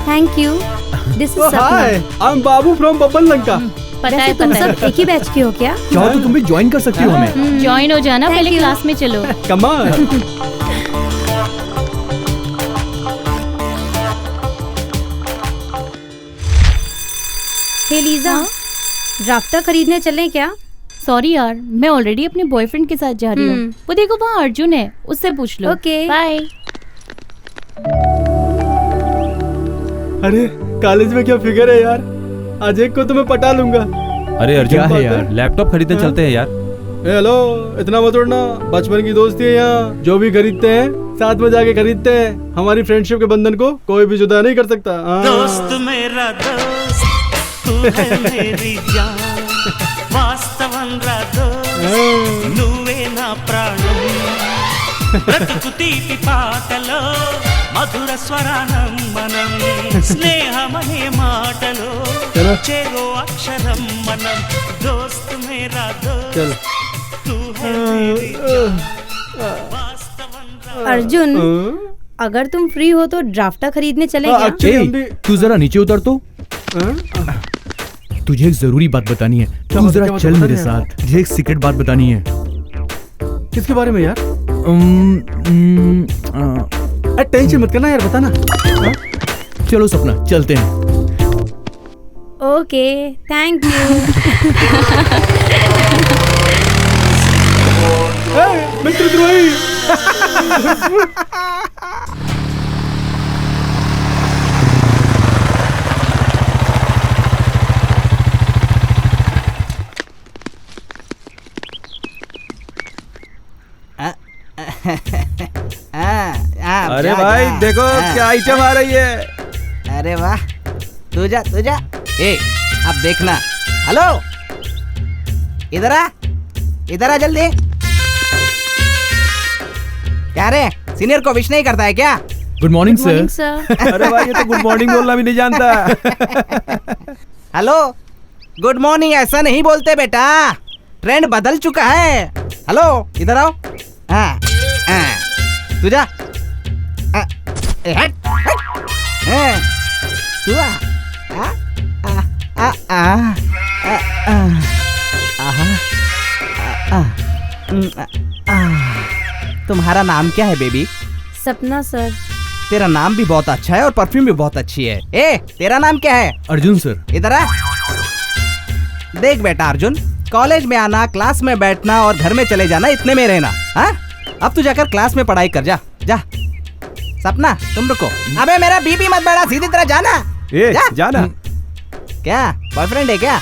Thank you. This is hi, I am Babu from Babban Lanka. पता है, तुम पता है। सब एक ही बैच के हो क्या? चाहो तो तुम भी ज्वाइन कर सकती हो हमें। ज्वाइन हो जाना, पहले क्लास में चलो। Come on. Hey Lisa, drafter खरीदने चलें क्या? सॉरी यार, मैं ऑलरेडी अपने बॉयफ्रेंड के साथ जा रही हूँ। वो देखो वहाँ अर्जुन है, उससे पूछ लो। Okay bye. अरे कॉलेज में क्या फिगर है यार, आज एक को तो मैं पटा लूंगा। अरे अर्जुन क्या है बात यार, है? लैपटॉप खरीदने चलते हैं यार। हेलो, इतना मत उड़ना, बचपन की दोस्ती है यहाँ। जो भी खरीदते हैं साथ में जाके खरीदते हैं। हमारी फ्रेंडशिप के बंधन को कोई भी जुदा नहीं कर सकता। दोस्त मेरा दोस्त, तू है मेरी जान, వాస్తవంగా నువ్వే నా ప్రాణం, బ్రతుకు తీపి పాటలో మధుర స్వరానం మనం, స్నేహమనే మాటలో చేరో అక్షరం మనం, దోస్త్ మేరా దోస్త్ तू है मेरी जान, वास्तవంగా। अर्जुन, अगर तुम फ्री हो तो ड्राफ्टर खरीदने चले क्या? तू जरा नीचे उतर तो। तुझे एक जरूरी बात बतानी है, तू जरा चल मेरे साथ। तुझे एक सीक्रेट बात बतानी है। किसके बारे में यार? टेंशन मत करना यार, बताना। चलो सपना, चलते हैं। Okay, thank you. मित्रद्रोही। अरे भाई देखो क्या आइटम आ रही है। अरे वाह, तू जा। ए, अब देखना। हेलो, इधर आ जल्दी। क्या रे, सीनियर को विश नहीं करता है क्या? Good morning sir. अरे भाई ये तो गुड मॉर्निंग बोलना भी नहीं जानता। हेलो, गुड मॉर्निंग ऐसा नहीं बोलते बेटा, ट्रेंड बदल चुका है। हेलो, इधर आओ। हाँ, तू जा। तू तुम्हारा नाम क्या है बेबी? सपना सर। तेरा नाम भी बहुत अच्छा है और परफ्यूम भी बहुत अच्छी है। ए, तेरा नाम क्या है? अर्जुन सर। इधर आ। देख बेटा अर्जुन, कॉलेज में आना, क्लास में बैठना और घर में चले जाना, इतने में रहना। हाँ, अब तू जाकर क्लास में पढ़ाई कर। जा। सपना तुम रुको। अबे मेरा बीपी मत बढ़ा, सीधी तरह जाना। जाना। क्या बॉयफ्रेंड है क्या?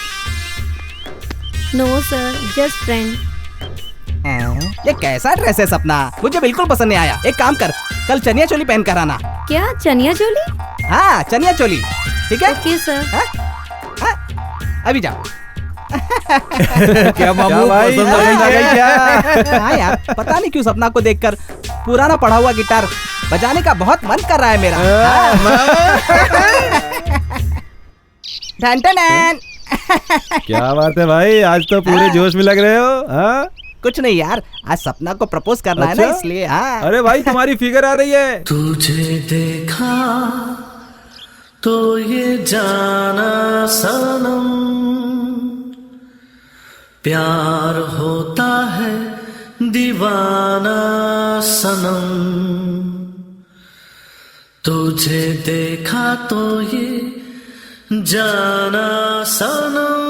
No sir, just friend. ये कैसा ड्रेस है सपना? मुझे बिल्कुल पसंद नहीं आया। एक काम कर, कल चनिया चोली पहन कर आना। क्या चनिया चोली? हाँ, चनिया चोली। ठीक है? Okay sir. अभी जाओ। क्या मामू भाई, पसंद आ गई क्या? हाँ यार, पता नहीं क्यों सपना को देखकर पुराना पढ़ा हुआ गिटार बजाने का बहुत मन कर रहा है मेरा। टन टन टन। क्या बात है भाई, आज तो पूरे जोश में लग रहे हो। हाँ कुछ नहीं यार, आज सपना को प्रपोज करना है ना, इसलिए। हाँ अरे भाई तुम्हारी फिगर आ रही है। तुझे देखा तो ये जाना सनम, प्यार होता है दीवाना सनम, तुझे देखा तो ये जाना सनम।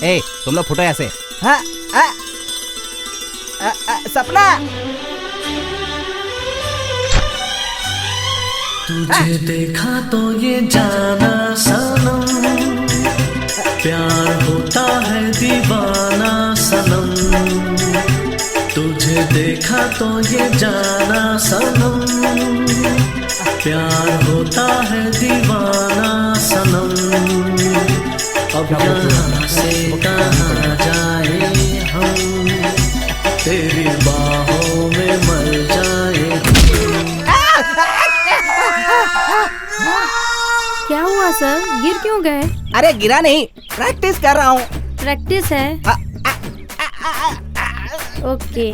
ए तुम लोग फुटो ऐसे। हाँ सपना, तुझे देखा तो ये जाना सनम, प्यार होता है दीवाना सनम, तुझे देखा तो ये जाना सनम, प्यार होता है दीवाना सनम, अब यहाँ से कहाँ जाए हम, तेरी बाहों में मर जाए। क्या हुआ सर, गिर क्यों गए? अरे गिरा नहीं, प्रैक्टिस कर रहा हूँ। प्रैक्टिस है? ओके।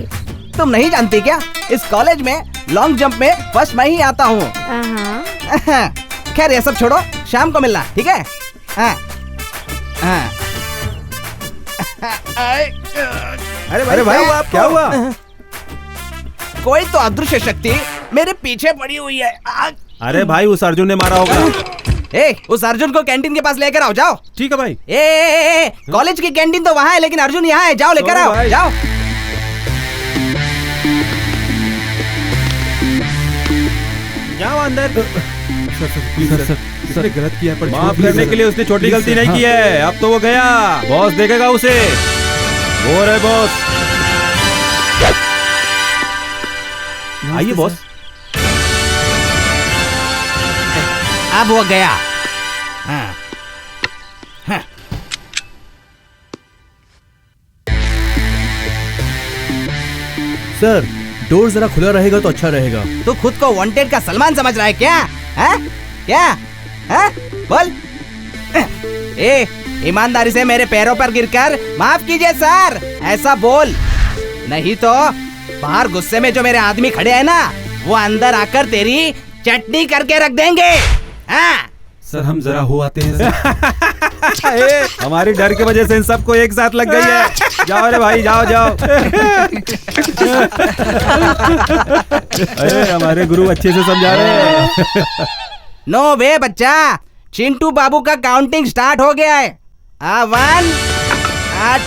तुम नहीं जानती क्या, इस कॉलेज में लॉन्ग जंप में फर्स्ट मैं ही आता हूँ। खैर ये सब छोड़ो, शाम को मिलना, ठीक है? अरे भाई क्या हुआ? कोई तो अदृश्य शक्ति मेरे पीछे पड़ी हुई है। अरे भाई उस अर्जुन ने मारा होगा। ए उस अर्जुन को कैंटीन के पास लेकर आओ, जाओ। ठीक है भाई। ए कॉलेज की कैंटीन तो वहाँ है, लेकिन अर्जुन यहाँ है, जाओ लेकर आओ, जाओ। जाओ अंदर। सर गलत किया पर माफ करने के लिए उसने छोटी गलती नहीं की है, अब तो वो गया, बॉस देखेगा उसे। वो रहे बॉस। आइए बॉस। अब वो गया। सर डोर जरा खुला रहेगा तो अच्छा रहेगा। तू खुद को वांटेड का सलमान समझ रहा है क्या? क्या? बोल। ए ईमानदारी से मेरे पैरों पर गिरकर माफ कीजिए सर ऐसा बोल, नहीं तो बाहर गुस्से में जो मेरे आदमी खड़े हैं ना, वो अंदर आकर तेरी चटनी करके रख देंगे। सर हम जरा हो आते हैं। हमारी डर की वजह से इन सबको एक साथ लग गई है। जाओ रे भाई, जाओ जाओ। अरे हमारे गुरु अच्छे से समझा रहे हैं। नो वे बच्चा, चिंटू बाबू का काउंटिंग स्टार्ट हो गया है। 1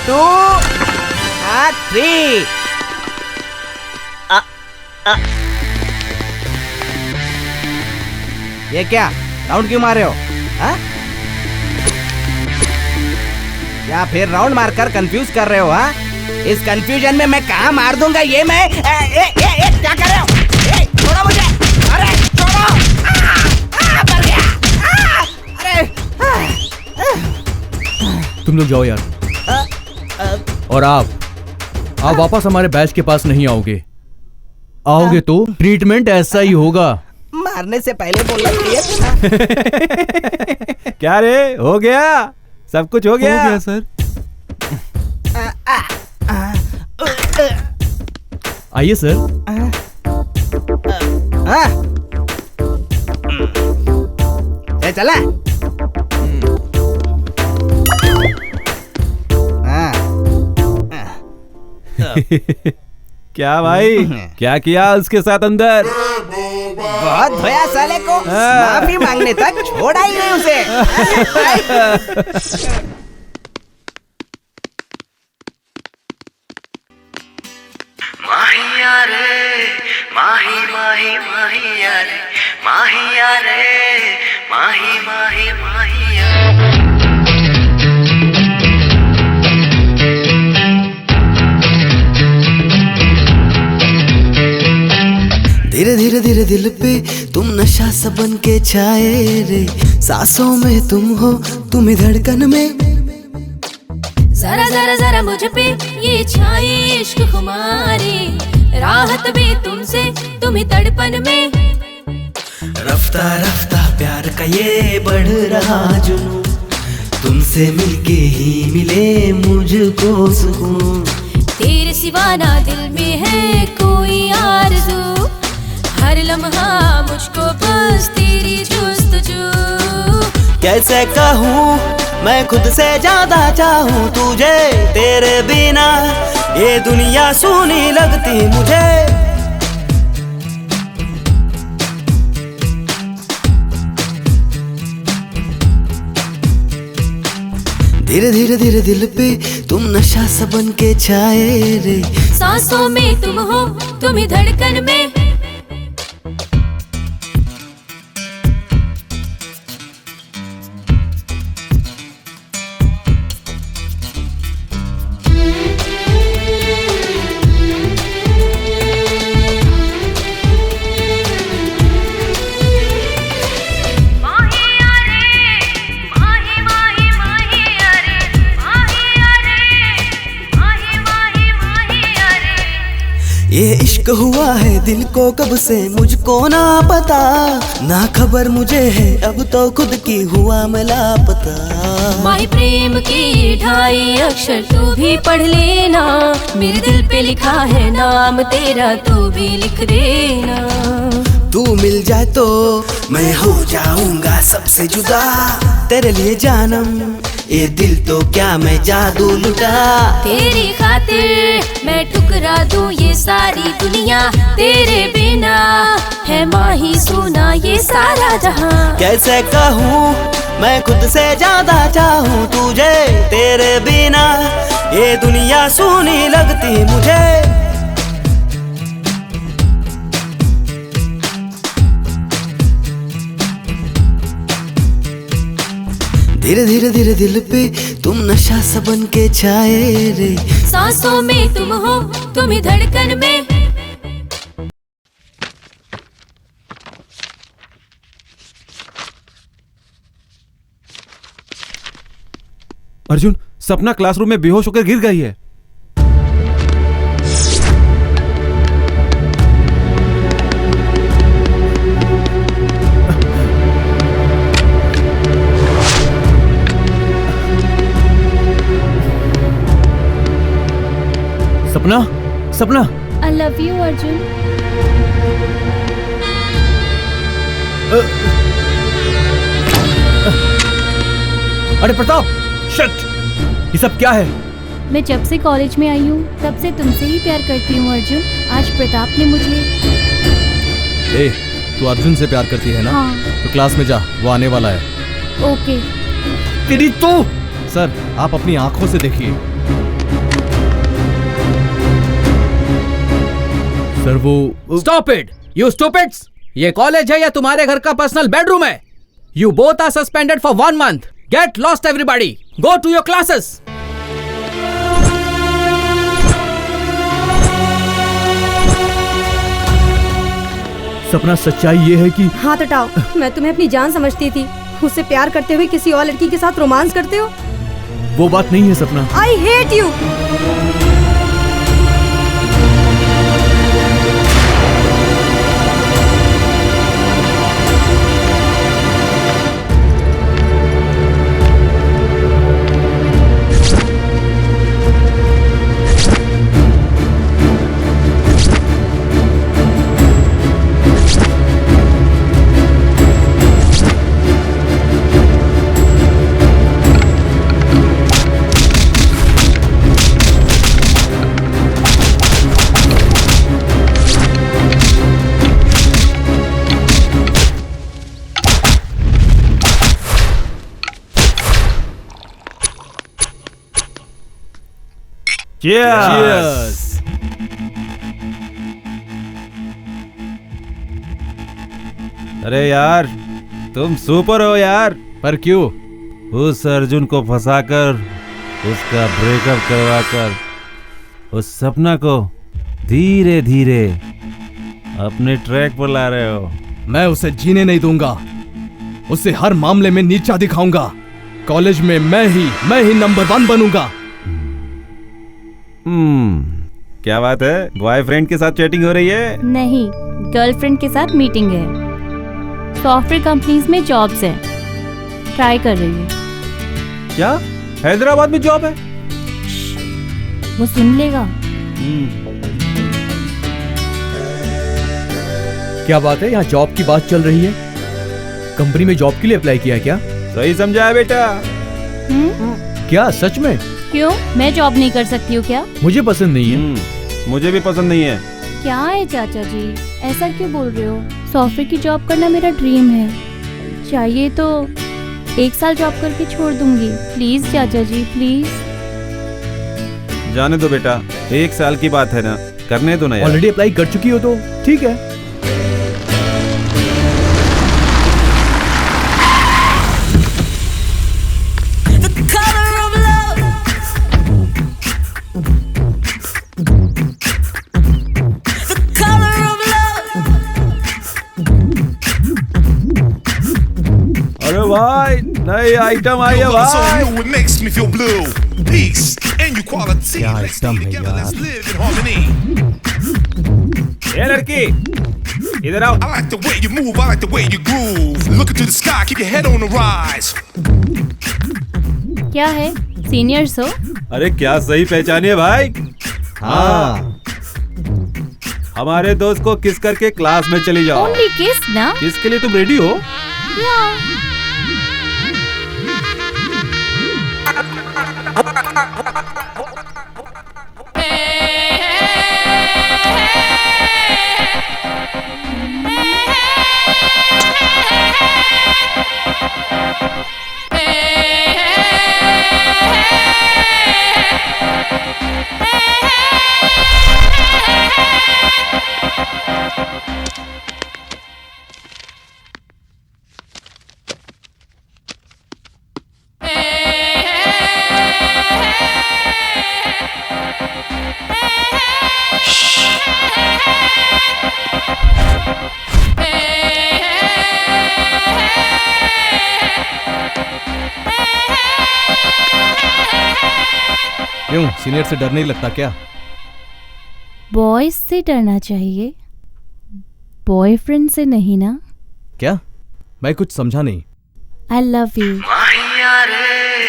2 3। ये क्या राउंड क्यों मार रहे हो? या फिर राउंड मारकर कंफ्यूज कर रहे हो? इस कंफ्यूजन में मैं कहाँ मार दूंगा ये मैं। क्या कर रहे हो? छोड़ो मुझे, अरे छोड़ो। मर गया। तुम लोग जाओ यार। और आप वापस हमारे बैच के पास नहीं आओगे। आओगे तो ट्रीटमेंट ऐसा ही होगा। मारने से पहले बोलना चाहिए। क्या रे, हो गया? सब कुछ हो गया? हो गया सर। आइए सर। चला। क्या भाई, क्या किया उसके साथ अंदर? बहुत धोया साले को, माफी मांगने तक छोड़ा ही नहीं उसे। माहिया रे माही माही माहिया रे माहिया रे माही माही माहिया। धीरे धीरे धीरे दिल पे तुम नशा सा बन के छाए रे, सांसों में तुम हो, तुम ही धड़कन में, जरा जरा जरा मुझ पे ये छाई इश्क खुमारी, राहत भी तुमसे तुम्ही तड़पन में। रफ्ता रफ्ता प्यार का ये बढ़ रहा जुनून, तुमसे मिलके ही मिले मुझको सुकून। तेरे सिवा ना दिल में है कोई आरज़ू, हर लम्हा मुझको बस तेरी जुस्तजू। कैसे कहूँ मैं खुद से ज्यादा चाहूँ तुझे, तेरे बिना ये दुनिया सूनी लगती मुझे। धीरे धीरे धीरे दिल पे तुम नशा सा बन के छाए रे, सांसों में तुम हो तुम ही धड़कन में। ये इश्क हुआ है दिल को कब से मुझको ना पता, ना खबर मुझे है अब तो खुद की हुआ मैं लापता। माही प्रेम की 2.5 अक्षर तू भी पढ़ लेना, मेरे दिल पे लिखा है नाम तेरा तू भी लिख देना। तू मिल जाए तो मैं हो जाऊंगा सबसे जुदा, तेरे लिए जानम ये दिल तो क्या मैं जादू लुटा। तेरी खातिर मैं ठुकरा दूं ये सारी दुनिया, तेरे बिना है माही सोना ये सारा जहां। कैसे कहूँ मैं खुद से ज्यादा चाहूँ तुझे, तेरे बिना ये दुनिया सूनी लगती मुझे। धीरे धीरे धीरे दिल पे तुम नशा सा बन के छाए रे, सांसों में तुम हो तुम ही धड़कन में। अर्जुन, सपना क्लासरूम में बेहोश होकर गिर गई है। सपना, सपना। I love you Arjun. अरे प्रताप, शिट! ये सब क्या है? मैं जब से कॉलेज में आई हूँ तब से तुमसे ही प्यार करती हूँ अर्जुन। आज प्रताप ने मुझे। ए, तू अर्जुन से प्यार करती है ना? हाँ। तो क्लास में जा, वो आने वाला है। ओके। तेरी तो। सर, आप अपनी आंखों से देखिए। सर वो। Stop it, you stupids! ये कॉलेज है या तुम्हारे घर का पर्सनल बेडरूम है? You both are suspended for 1 month. Get lost everybody. Go to your classes. सपना, सच्चाई ये है कि। हाथ हटाओ, मैं तुम्हें अपनी जान समझती थी, उससे प्यार करते हुए किसी और लड़की के साथ रोमांस करते हो। वो बात नहीं है सपना। I hate you. Cheers! अरे यार, तुम सुपर हो यार। पर क्यों? उस अर्जुन को फंसाकर, उसका ब्रेकअप करवाकर, उस सपना को धीरे धीरे अपने ट्रैक पर ला रहे हो। मैं उसे जीने नहीं दूंगा, उसे हर मामले में नीचा दिखाऊंगा। कॉलेज में मैं ही नंबर 1 बनूंगा। क्या बात है, बॉयफ्रेंड के साथ चैटिंग हो रही है? नहीं, गर्लफ्रेंड के साथ मीटिंग है। सॉफ्टवेयर कंपनीज में जॉब्स हैं, ट्राई कर रही हूँ। क्या हैदराबाद में जॉब है? वो सुन लेगा। क्या बात है, यहाँ जॉब की बात चल रही है? कंपनी में जॉब के लिए अप्लाई किया है क्या? सही समझा है बेटा। क्या सच में? क्यों, मैं जॉब नहीं कर सकती हूँ क्या? मुझे पसंद नहीं है। मुझे भी पसंद नहीं है। क्या है चाचा जी, ऐसा क्यों बोल रहे हो? सॉफ्टवेयर की जॉब करना मेरा ड्रीम है। चाहिए तो 1 साल जॉब करके छोड़ दूंगी। प्लीज चाचा जी, प्लीज। जाने दो बेटा, 1 साल की बात है ना, करने दो ना यार। ऑलरेडी अप्लाई कर चुकी हो तो ठीक है। अरे भाई, नई आइटम आई है भाई। It makes me feel blue. Peace and equality. Let's stay together. Let's live in harmony. ये लड़की, इधर आओ। I like the way you move. I like the way you groove. Look into the sky. Keep your head on the rise. क्या है, seniors हो? अरे क्या सही पहचानिए भाई। हाँ, हमारे दोस्त को किस करके क्लास में चली जाओ। ओनली किस ना? किस के लिए तुम रेडी हो? क्यों, सीनियर से डर नहीं लगता क्या? बॉयज से डरना चाहिए, बॉयफ्रेंड से नहीं ना। क्या? मैं कुछ समझा नहीं। I love you. माहिया रे,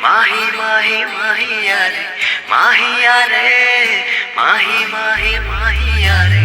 माही माही माहिया रे, माहिया रे, माही माही माहिया रे।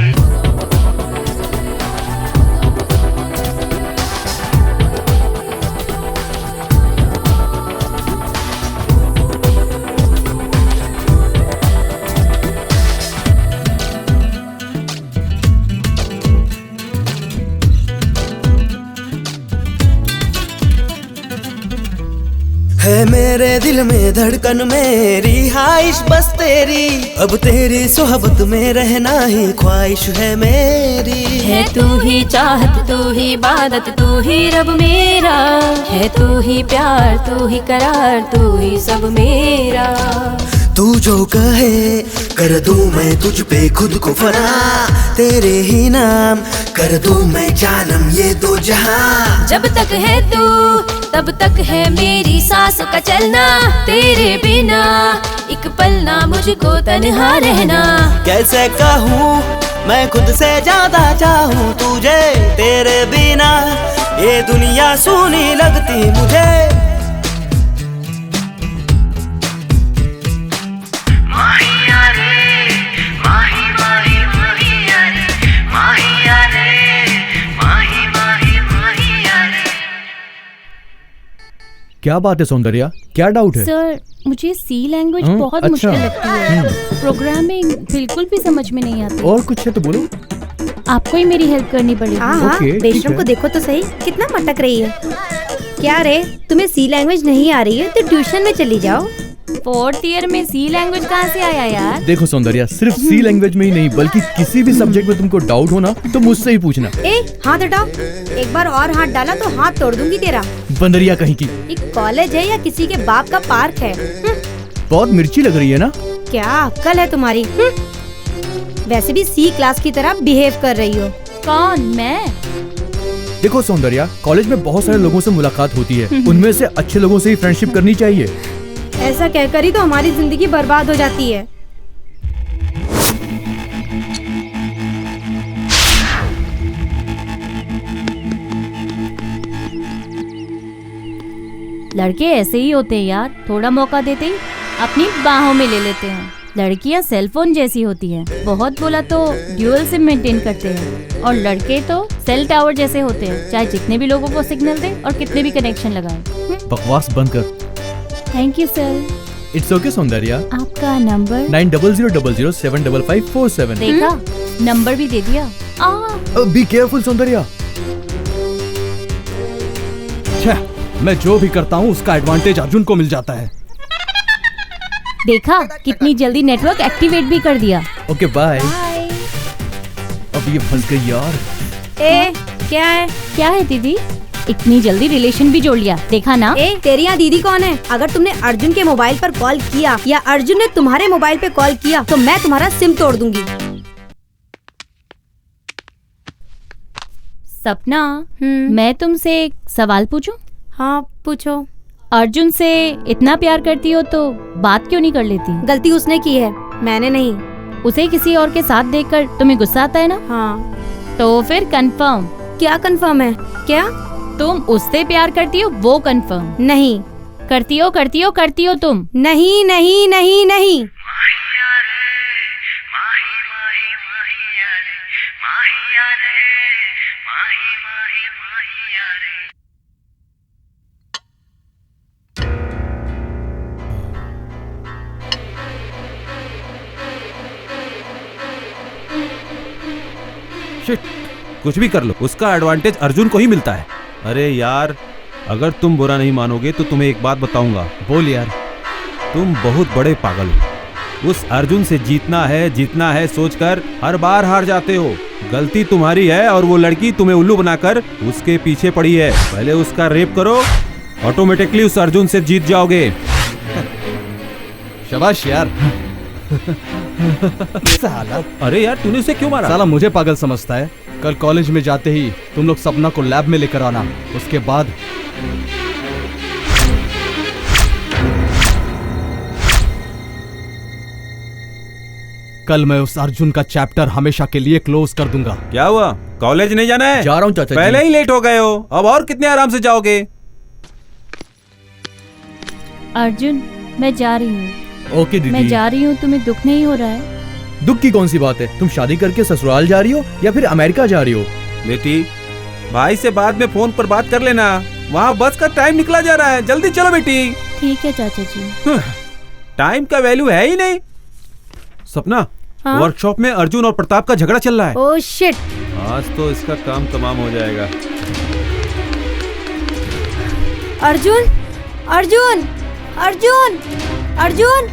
है मेरे दिल में धड़कन मेरी ख्वाहिश बस तेरी, अब तेरी सोहबत में रहना ही ख्वाहिश है मेरी। है तू ही चाहत, तू ही इबादत, तू ही रब मेरा, है तू ही प्यार, तू ही करार, तू ही सब मेरा। तू जो कहे कर दूं मैं तुझ पे खुद को फना, तेरे ही नाम कर दूं मैं जानम ये दो जहां। जब तक है तू तब तक है मेरी सांस का चलना, तेरे बिना एक पल ना मुझको तन्हा रहना। कैसे कहूँ मैं खुद से ज्यादा चाहूँ तुझे, तेरे बिना ये दुनिया सूनी लगती मुझे। माहिया रे, माही माही माहिया रे, माहिया रे, माही माही माहिया रे। क्या बात है सौंदर्या, क्या डाउट है? सर, मुझे सी लैंग्वेज बहुत अच्छा। मुश्किल लगती है। प्रोग्रामिंग बिल्कुल भी समझ में नहीं आती। और कुछ है तो बोलो। आपको ही मेरी हेल्प करनी पड़ेगी। हाँ, बेशरम को देखो तो सही, कितना मटक रही है। क्या रे, तुम्हें सी लैंग्वेज नहीं आ रही है तो ट्यूशन में चली जाओ। 4th ईयर में सी लैंग्वेज कहाँ से आया यार? देखो सौंदर्या, सिर्फ सी लैंग्वेज में ही नहीं बल्कि किसी भी सब्जेक्ट में तुमको डाउट हो ना तो मुझसे ही पूछना। ए, हाथ हटाओ। एक बार और हाथ डाला तो हाथ तोड़ दूंगी तेरा। बंदरिया कहीं की। एक कॉलेज है या किसी के बाप का पार्क है? बहुत मिर्ची लग रही है ना? क्या अक्ल है तुम्हारी? वैसे भी सी क्लास की तरह बिहेव कर रही हो। कौन, मैं? देखो सौंदर्या, कॉलेज में बहुत सारे लोगों से मुलाकात होती है, उनमें से अच्छे लोगों से ही फ्रेंडशिप करनी चाहिए। ऐसा कहकर ही तो हमारी जिंदगी बर्बाद हो जाती है। लड़के ऐसे ही होते हैं यार, थोड़ा मौका देते ही अपनी बाहों में ले लेते हैं। लड़कियां सेलफोन जैसी होती हैं, बहुत बोला तो ड्यूअल सिम मेंटेन करते हैं, और लड़के तो सेल टावर जैसे होते हैं, चाहे जितने भी लोगों को सिग्नल दे और कितने भी कनेक्शन लगाए। बकवास बंद कर। Thank you sir. It's okay Soundarya. आपका नंबर 900000755547। देखा, नंबर भी दे दिया। Be careful Soundarya. मैं जो भी करता हूँ उसका एडवांटेज अर्जुन को मिल जाता है। देखा, कितनी जल्दी नेटवर्क एक्टिवेट भी कर दिया। Okay bye. अब ये फंस गई यार। क्या है? क्या है दीदी? इतनी जल्दी रिलेशन भी जोड़ लिया, देखा ना? तेरी यहाँ दीदी कौन है? अगर तुमने अर्जुन के मोबाइल पर कॉल किया या अर्जुन ने तुम्हारे मोबाइल पे कॉल किया तो मैं तुम्हारा सिम तोड़ दूंगी। सपना, मैं तुमसे एक सवाल पूछूं? हाँ पूछो। अर्जुन से इतना प्यार करती हो तो बात क्यों नहीं कर लेती? गलती उसने की है, मैंने नहीं। उसे किसी और के साथ देखकर तुम्हें गुस्सा आता है ना? हाँ। तो फिर कंफर्म। क्या कंफर्म है? क्या तुम उससे प्यार करती हो वो कंफर्म? नहीं। करती हो तुम? नहीं नहीं नहीं नहीं। कुछ भी कर लो, उसका एडवांटेज अर्जुन को ही मिलता है। अरे यार, अगर तुम बुरा नहीं मानोगे तो तुम्हें एक बात बताऊंगा। बोल यार। तुम बहुत बड़े पागल हो। उस अर्जुन से जीतना है सोचकर हर बार हार जाते हो। गलती तुम्हारी है और वो लड़की तुम्हें उल्लू बनाकर उसके पीछे पड़ी है। पहले उसका रेप करो, ऑटोमेटिकली उस अर्जुन से जीत जाओगे। शाबाश यार। साला। अरे यार, तूने उसे क्यों मारा? साला मुझे पागल समझता है। कल कॉलेज में जाते ही तुम लोग सपना को लैब में लेकर आना, उसके बाद कल मैं उस अर्जुन का चैप्टर हमेशा के लिए क्लोज कर दूंगा। क्या हुआ, कॉलेज नहीं जाना है? जा रहा हूँ चाचा जी। पहले ही लेट हो गए हो, अब और कितने आराम से जाओगे? अर्जुन, मैं जा रही हूँ। ओके दीदी। मैं जा रही हूँ, तुम्हें दुख नहीं हो रहा है? दुख की कौन सी बात है? तुम शादी करके ससुराल जा रही हो या फिर अमेरिका जा रही हो? बेटी, भाई से बाद में फोन पर बात कर लेना, वहाँ बस का टाइम निकला जा रहा है। जल्दी चलो बेटी। ठीक है चाचा जी। टाइम का वैल्यू है ही नहीं। सपना, हाँ? वर्कशॉप में अर्जुन और प्रताप का झगड़ा चल रहा है। Oh shit. आज तो इसका काम तमाम हो जाएगा। अर्जुन, अर्जुन, अर्जुन, अर्जुन।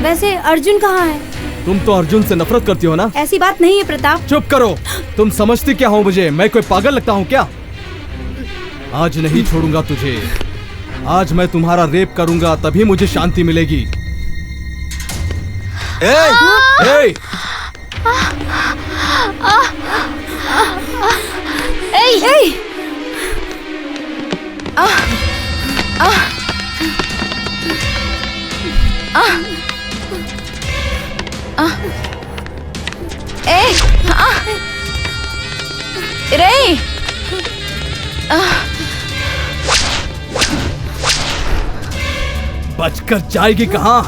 वैसे अर्जुन कहाँ है? तुम तो अर्जुन से नफरत करती हो ना? ऐसी बात नहीं है प्रताप। चुप करो। तुम समझती क्या हो मुझे? मैं कोई पागल लगता हूँ क्या? आज नहीं छोड़ूंगा तुझे। आज मैं तुम्हारा रेप करूंगा, तभी मुझे शांति मिलेगी। बचकर जाएगी कहाँ?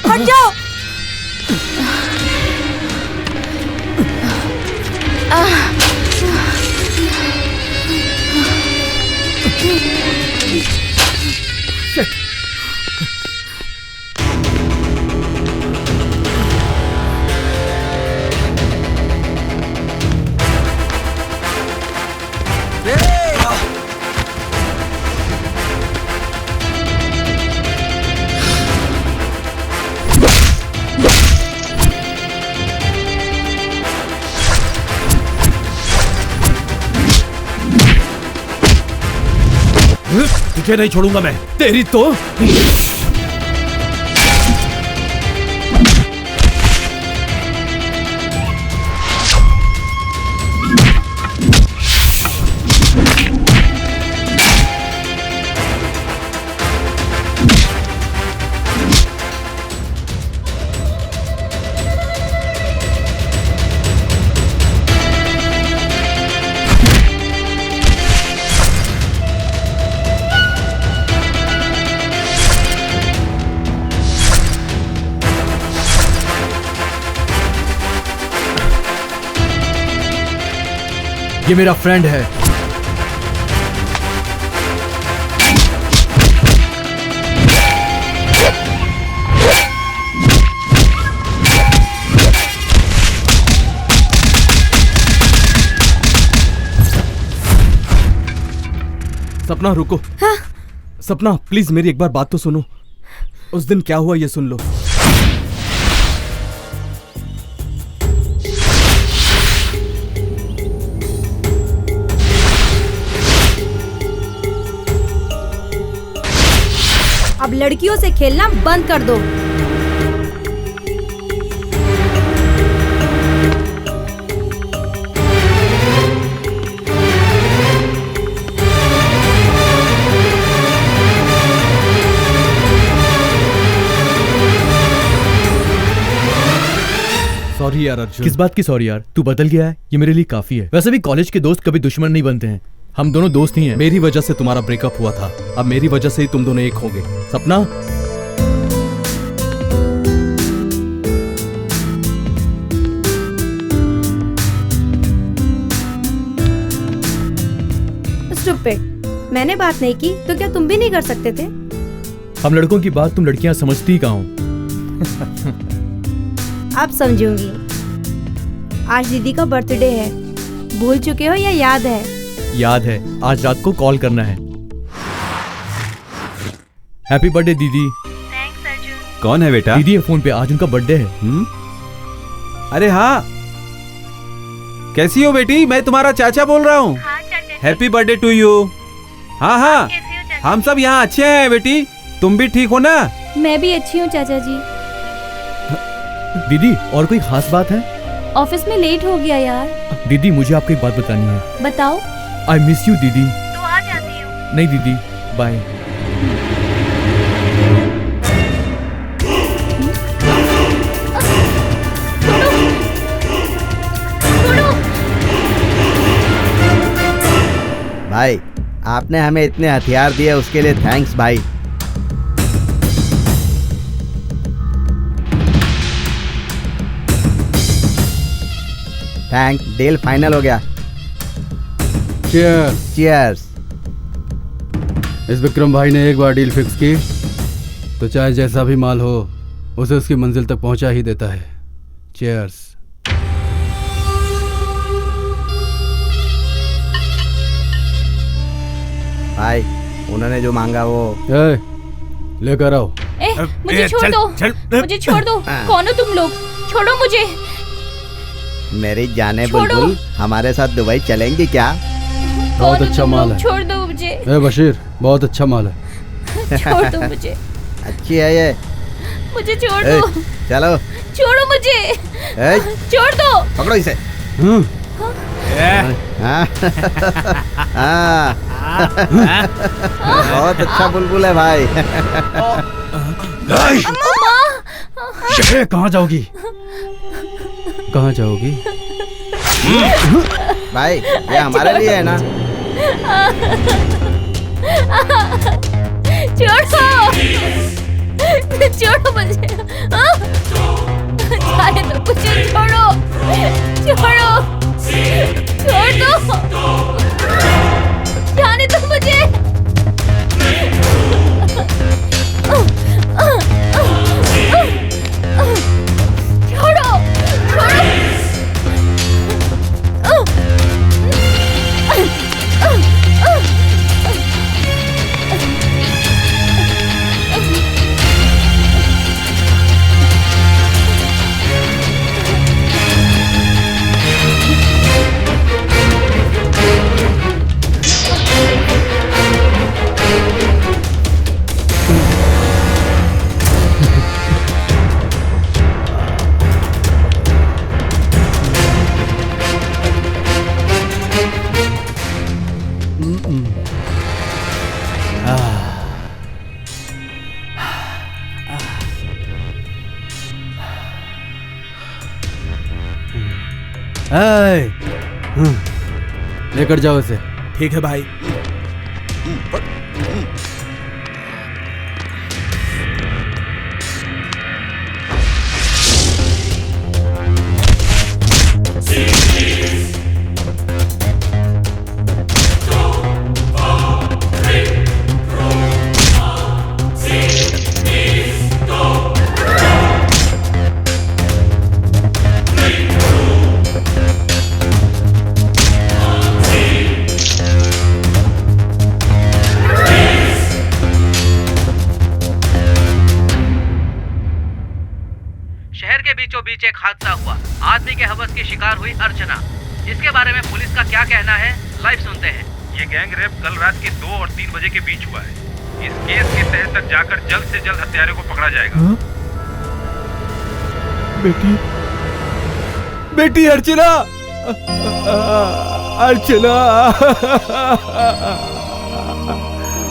हट जाओ। तुझे नहीं छोड़ूंगा मैं। तेरी तो ये मेरा फ्रेंड है। सपना रुको। हाँ? सपना प्लीज मेरी एक बार बात तो सुनो। उस दिन क्या हुआ ये सुन लो। अब लड़कियों से खेलना बंद कर दो। सॉरी यार अर्जुन। किस बात की सॉरी यार, तू बदल गया है, ये मेरे लिए काफी है। वैसे भी कॉलेज के दोस्त कभी दुश्मन नहीं बनते हैं, हम दोनों दोस्त ही हैं। मेरी वजह से तुम्हारा ब्रेकअप हुआ था, अब मेरी वजह से ही तुम दोनों एक होगे। सपना स्टूपिड, मैंने बात नहीं की तो क्या तुम भी नहीं कर सकते थे? हम लड़कों की बात तुम लड़कियां समझती ही कहाँ हो। अब समझूंगी। आज दीदी का बर्थडे है, भूल चुके हो या याद है? याद है, आज रात को कॉल करना है। हैप्पी बर्थडे दीदी। कौन है बेटा? दीदी है फोन पे, आज उनका बर्थडे है। अरे हाँ, कैसी हो बेटी? मैं तुम्हारा चाचा बोल रहा हूँ। Happy birthday to you. हाँ हाँ, हम सब यहाँ अच्छे हैं बेटी, तुम भी ठीक हो ना? मैं भी अच्छी हूँ चाचा जी। दीदी और कोई खास बात है? ऑफिस में लेट हो गया यार। दीदी मुझे आपको एक बात बतानी है। बताओ। आई मिस यू दीदी। तो आ जाती हूँ। नहीं दीदी, बाय। भाई आपने हमें इतने हथियार दिए उसके लिए थैंक्स भाई। थैंक, डील फाइनल हो गया। चीयर्स। चीयर्स। इस विक्रम भाई ने एक बार डील फिक्स की तो चाहे जैसा भी माल हो उसे उसकी मंजिल तक पहुंचा ही देता है। चीयर्स। भाई उन्होंने जो मांगा वो लेकर आओ। मुझे छोड़ दो, मुझे छोड़ दो। कौन हो तुम लोग? छोड़ो मुझे। मेरी जाने बुलबुल, हमारे साथ दुबई चलेंगी क्या? बहुत अच्छा माल है। छोड़ दो मुझे। बशीर, बहुत अच्छा माल है। छोड़ दो मुझे। अच्छी है ये। मुझे छोड़ दो। चलो। छोड़ो मुझे। छोड़ दो। पकड़ो इसे। बहुत अच्छा बुलबुल है भाई। कहाँ जाओगी? कहाँ जाओगी? भाई ये हमारे लिए है ना। छोड़ो, छोड़ो मुझे। जाने दो मुझे, छोड़ो, छोड़ो, छोड़ दो, जाने दो मुझे। छोड़ो, छोड़ो। लेकर जाओ इसे। ठीक है भाई। हुआ। आदमी के हवस की शिकार हुई अर्चना। इसके बारे में पुलिस का क्या कहना है, लाइव सुनते हैं। ये गैंग रेप कल रात के 2 और 3 बजे के बीच हुआ है। इस केस के तह तक जाकर जल्द से जल्द हत्यारे को पकड़ा जाएगा। बेटी अर्चना, अर्चना,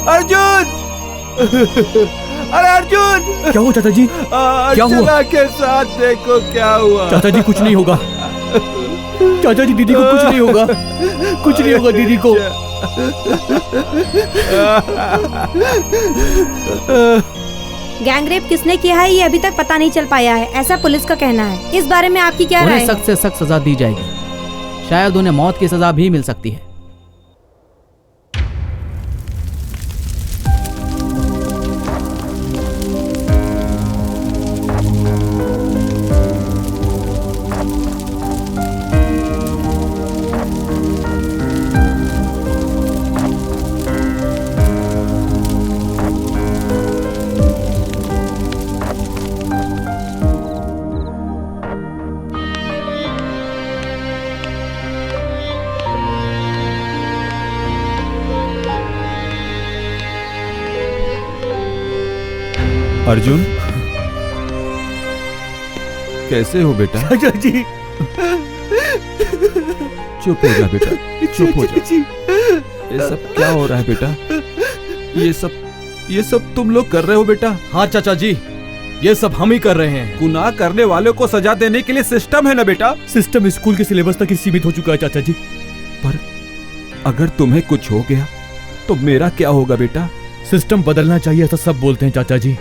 अर्जुन, अरे अर्जुन, क्या हुआ चाचा जी? क्या हुआ? अर्चना के साथ देखो क्या हुआ। चाचा जी कुछ नहीं होगा। चाचा जी दीदी को कुछ नहीं होगा, कुछ नहीं होगा दीदी को। गैंग रेप किसने किया है ये अभी तक पता नहीं चल पाया है, ऐसा पुलिस का कहना है। इस बारे में आपकी क्या राय है? सख्त से सख्त सजा दी जाएगी। शायद उन्हें मौत की सजा भी मिल सकती है। अर्जुन, कैसे हो बेटा? चाचा जी, चुप हो जा बेटा, चुप हो जा। ये सब क्या हो रहा है बेटा? ये सब तुम लोग कर रहे हो बेटा? हाँ चाचा जी, ये सब हम ही कर रहे हैं। गुनाह करने वालों को सजा देने के लिए सिस्टम है ना बेटा? सिस्टम स्कूल के सिलेबस तक ही सीमित हो चुका है चाचा जी। पर अगर तुम्हें कुछ हो गया तो मेरा क्या होगा बेटा? सिस्टम बदलना चाहिए ऐसा सब बोलते हैं चाचा जी,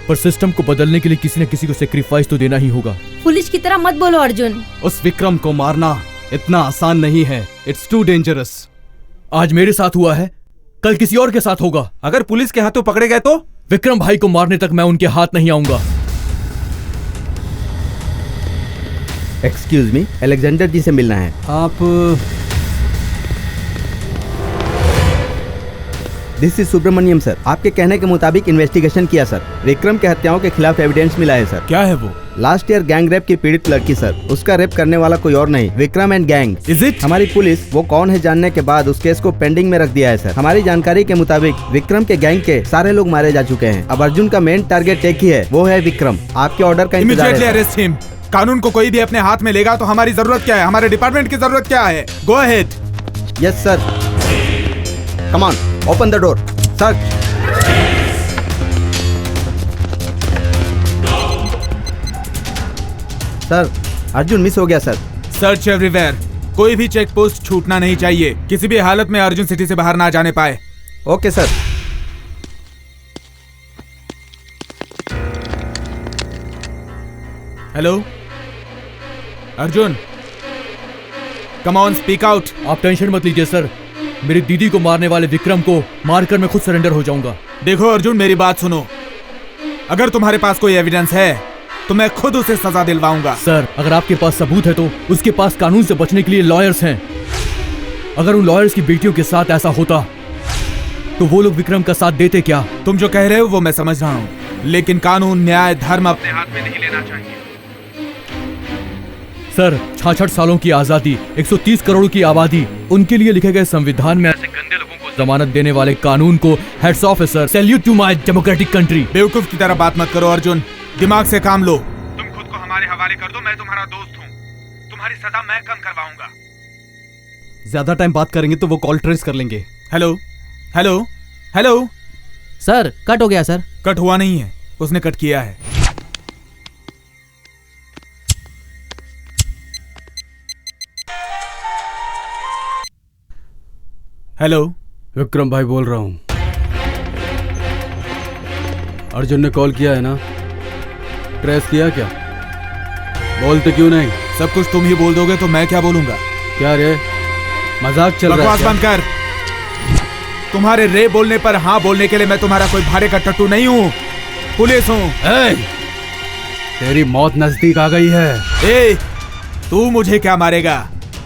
पर सिस्टम को बदलने के लिए किसी न किसी को सेक्रीफाइस तो देना ही होगा। पुलिस की तरह मत बोलो अर्जुन। उस विक्रम को मारना इतना आसान नहीं है। It's too dangerous. आज मेरे साथ हुआ है, कल किसी और के साथ होगा। अगर पुलिस के हाथों पकड़े गए तो? विक्रम भाई को मारने तक मैं उनके हाथ नहीं आऊंगा। एक्सक्यूज मी, अलेक्जेंडर जी से मिलना है। आप दिस इज सुब्रमण्यम सर। आपके कहने के मुताबिक इन्वेस्टिगेशन किया सर। विक्रम के हत्याओं के खिलाफ एविडेंस मिला है सर। क्या है वो? लास्ट ईयर गैंग रेप की पीड़ित लड़की सर। उसका रेप करने वाला कोई और नहीं, Vikram and gang. Is it? हमारी पुलिस वो कौन है जानने के बाद उस केस को पेंडिंग में रख दिया है सर। हमारी जानकारी के मुताबिक विक्रम के गैंग के सारे लोग मारे जा चुके हैं। अब अर्जुन का मेन टारगेट एक ही है, वो है विक्रम। आपके ऑर्डर का इंतजार है। कानून को कोई भी अपने हाथ में लेगा तो हमारी जरूरत क्या है? हमारे डिपार्टमेंट की जरूरत क्या है? Go ahead. Yes sir. Come on, open the door. Search. Sir, Arjun miss हो गया सर। Search everywhere. कोई भी चेक पोस्ट छूटना नहीं चाहिए। किसी भी हालत में अर्जुन सिटी से बाहर ना जाने पाए। Okay sir. Hello Arjun, come on, speak out. आप टेंशन मत लीजिए सर, मेरी दीदी को मारने वाले विक्रम को मारकर मैं खुद सरेंडर हो जाऊंगा। देखो अर्जुन, मेरी बात सुनो। अगर तुम्हारे पास कोई एविडेंस है तो मैं खुद उसे सजा दिलवाऊंगा। सर, अगर आपके पास सबूत है तो उसके पास कानून से बचने के लिए लॉयर्स हैं। अगर उन लॉयर्स की बेटियों के साथ ऐसा होता तो वो लोग विक्रम का साथ देते क्या? तुम जो कह रहे हो वो मैं समझ रहा हूँ, लेकिन कानून, न्याय, धर्म अपने हाथ में नहीं लेना चाहिए। सर, 66 सालों की आजादी, 130 करोड़ की आबादी, उनके लिए लिखे गए संविधान में ऐसे गंदे लोगों को जमानत देने वाले कानून को हेड्स ऑफ है sir. Salute to my democratic country. बेवकूफ की तरह बात मत करो अर्जुन, दिमाग से काम लो। तुम खुद को हमारे हवाले कर दो, मैं तुम्हारा दोस्त हूँ। तुम्हारी सजा मैं कम करवाऊंगा। ज्यादा टाइम बात करेंगे तो वो कॉल ट्रेस कर लेंगे। Hello hello hello sir, cut हो गया सर। कट हुआ नहीं है, उसने कट किया है। हेलो, विक्रम भाई बोल रहा हूँ। अर्जुन ने कॉल किया है ना? ट्रेस किया क्या? बोलते क्यों नहीं? सब कुछ तुम ही बोल दोगे तो मैं क्या बोलूंगा? क्या रे, मजाक चल रहा है? बकवास बंद कर। तुम्हारे रे बोलने पर हाँ बोलने के लिए मैं तुम्हारा कोई भाड़े का टट्टू नहीं हूँ, पुलिस हूँ। तेरी मौत नजदीक आ गई है। ए, तू मुझे क्या मारेगा?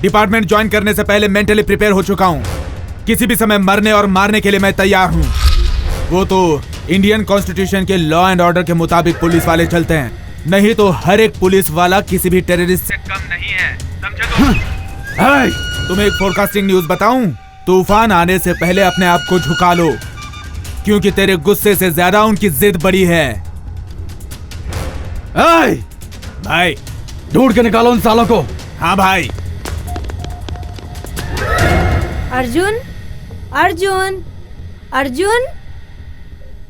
डिपार्टमेंट ज्वाइन करने से पहले मेंटली प्रिपेयर हो चुका हूँ। किसी भी समय मरने और मारने के लिए मैं तैयार हूँ। वो तो इंडियन कॉन्स्टिट्यूशन के लॉ एंड ऑर्डर के मुताबिक पुलिस वाले चलते हैं। नहीं तो हर एक पुलिस वाला किसी भी टेररिस्ट से कम नहीं है, समझे तुम? तुम्हें एक फोरकास्टिंग न्यूज बताऊं? तूफान आने से पहले अपने आप को झुका लो, क्योंकि तेरे गुस्से से ज्यादा उनकी जिद बड़ी है। भाई ढूंढ के निकालो उन सालों को। हाँ भाई। अर्जुन, अर्जुन, अर्जुन,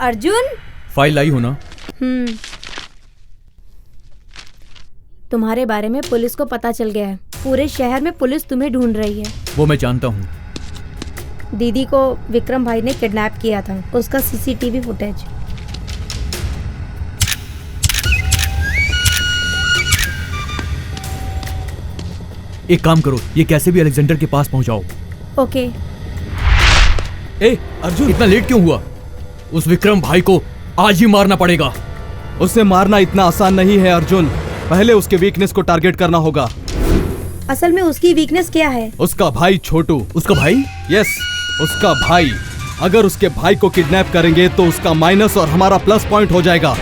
अर्जुन। फाइल लाई हो ना? तुम्हारे बारे में पुलिस को पता चल गया है। पूरे शहर में पुलिस तुम्हें ढूंढ रही है। वो मैं जानता हूँ। दीदी को विक्रम भाई ने किडनैप किया था, उसका सीसीटीवी फुटेज। एक काम करो, ये कैसे भी अलेक्जेंडर के पास पहुंचाओ। ओके। ए अर्जुन, इतना लेट क्यों हुआ? उस विक्रम भाई को आज ही मारना पड़ेगा। उसे मारना इतना आसान नहीं है अर्जुन, पहले उसके वीकनेस को टारगेट करना होगा। असल में उसकी वीकनेस क्या है? उसका भाई छोटू। उसका भाई? यस, उसका भाई। अगर उसके भाई को किडनैप करेंगे तो उसका माइनस और हमारा प्लस पॉइंट हो जाएगा।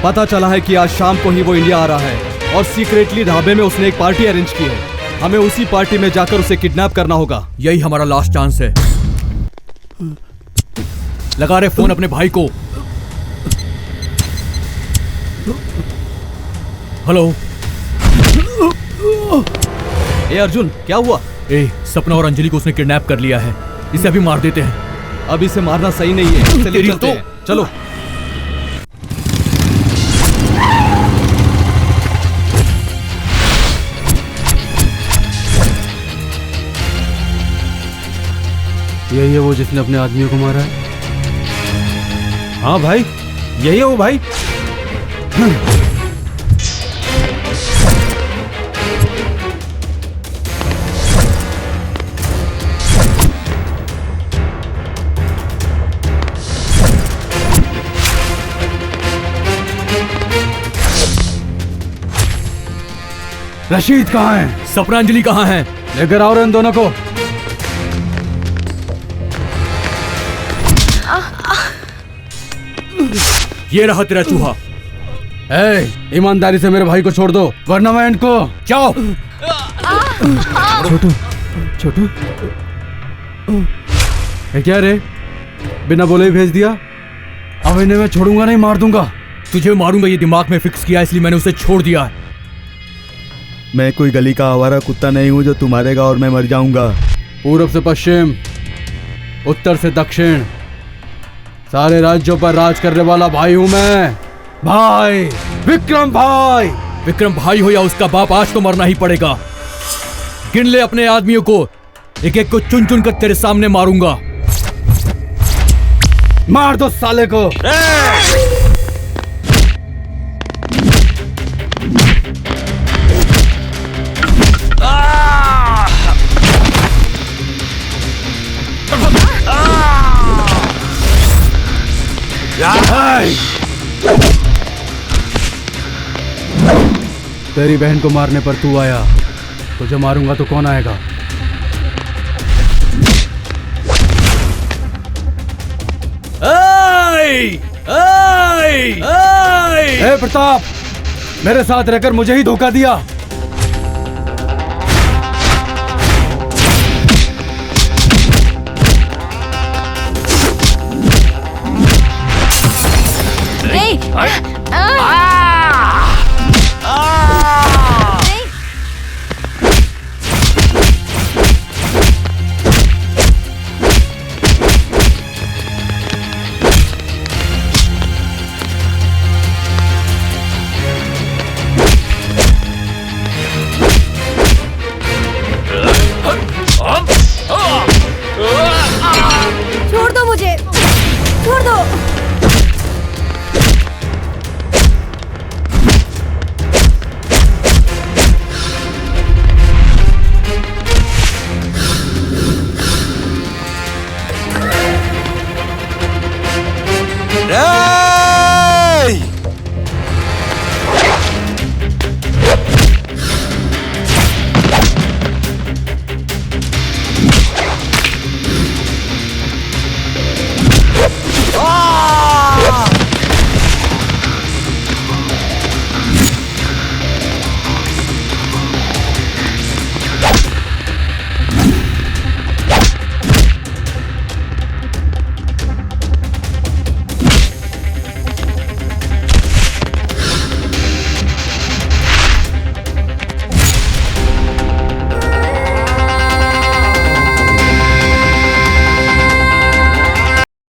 पता चला है कि आज शाम को ही वो इंडिया आ रहा है और सीक्रेटली ढाबे में उसने एक पार्टी अरेंज की है। हमें उसी पार्टी में जाकर उसे किडनैप करना होगा। यही हमारा लास्ट चांस है। लगा रहे फोन अपने भाई को। हेलो। ए अर्जुन, क्या हुआ? सपना और अंजलि को उसने किडनैप कर लिया है। इसे अभी मार देते हैं। अब इसे मारना सही नहीं है। चलिए चलते हैं। चलो। यही है वो जिसने अपने आदमियों को मारा है? हाँ भाई, यही है वो भाई। रशीद कहाँ है? सपना अंजलि कहाँ है? लेकर आओ इन दोनों को। ये रहा तेरा चूहा। ईमानदारी से मेरे भाई को छोड़ दो, वरना मैं इनको। जाओ। छोटू, छोटू, क्या रे? बिना बोले ही भेज दिया? अब इन्हें मैं छोड़ूंगा नहीं, मार दूंगा। तुझे मारूंगा ये दिमाग में फिक्स किया, इसलिए मैंने उसे छोड़ दिया है। मैं कोई गली का आवारा कुत्ता नहीं हूँ जो तू मारेगा और मैं मर जाऊंगा। पूरब से पश्चिम, उत्तर से दक्षिण, सारे राज्यों पर राज करने वाला भाई हूं मैं। भाई, विक्रम भाई। विक्रम भाई हो या उसका बाप, आज तो मरना ही पड़ेगा। गिन ले अपने आदमियों को, एक एक को चुन चुन कर तेरे सामने मारूंगा। मार दो साले को। तेरी बहन को मारने पर तू आया, तुझे मारूंगा तो कौन आएगा? ए प्रताप, मेरे साथ रहकर मुझे ही धोखा दिया।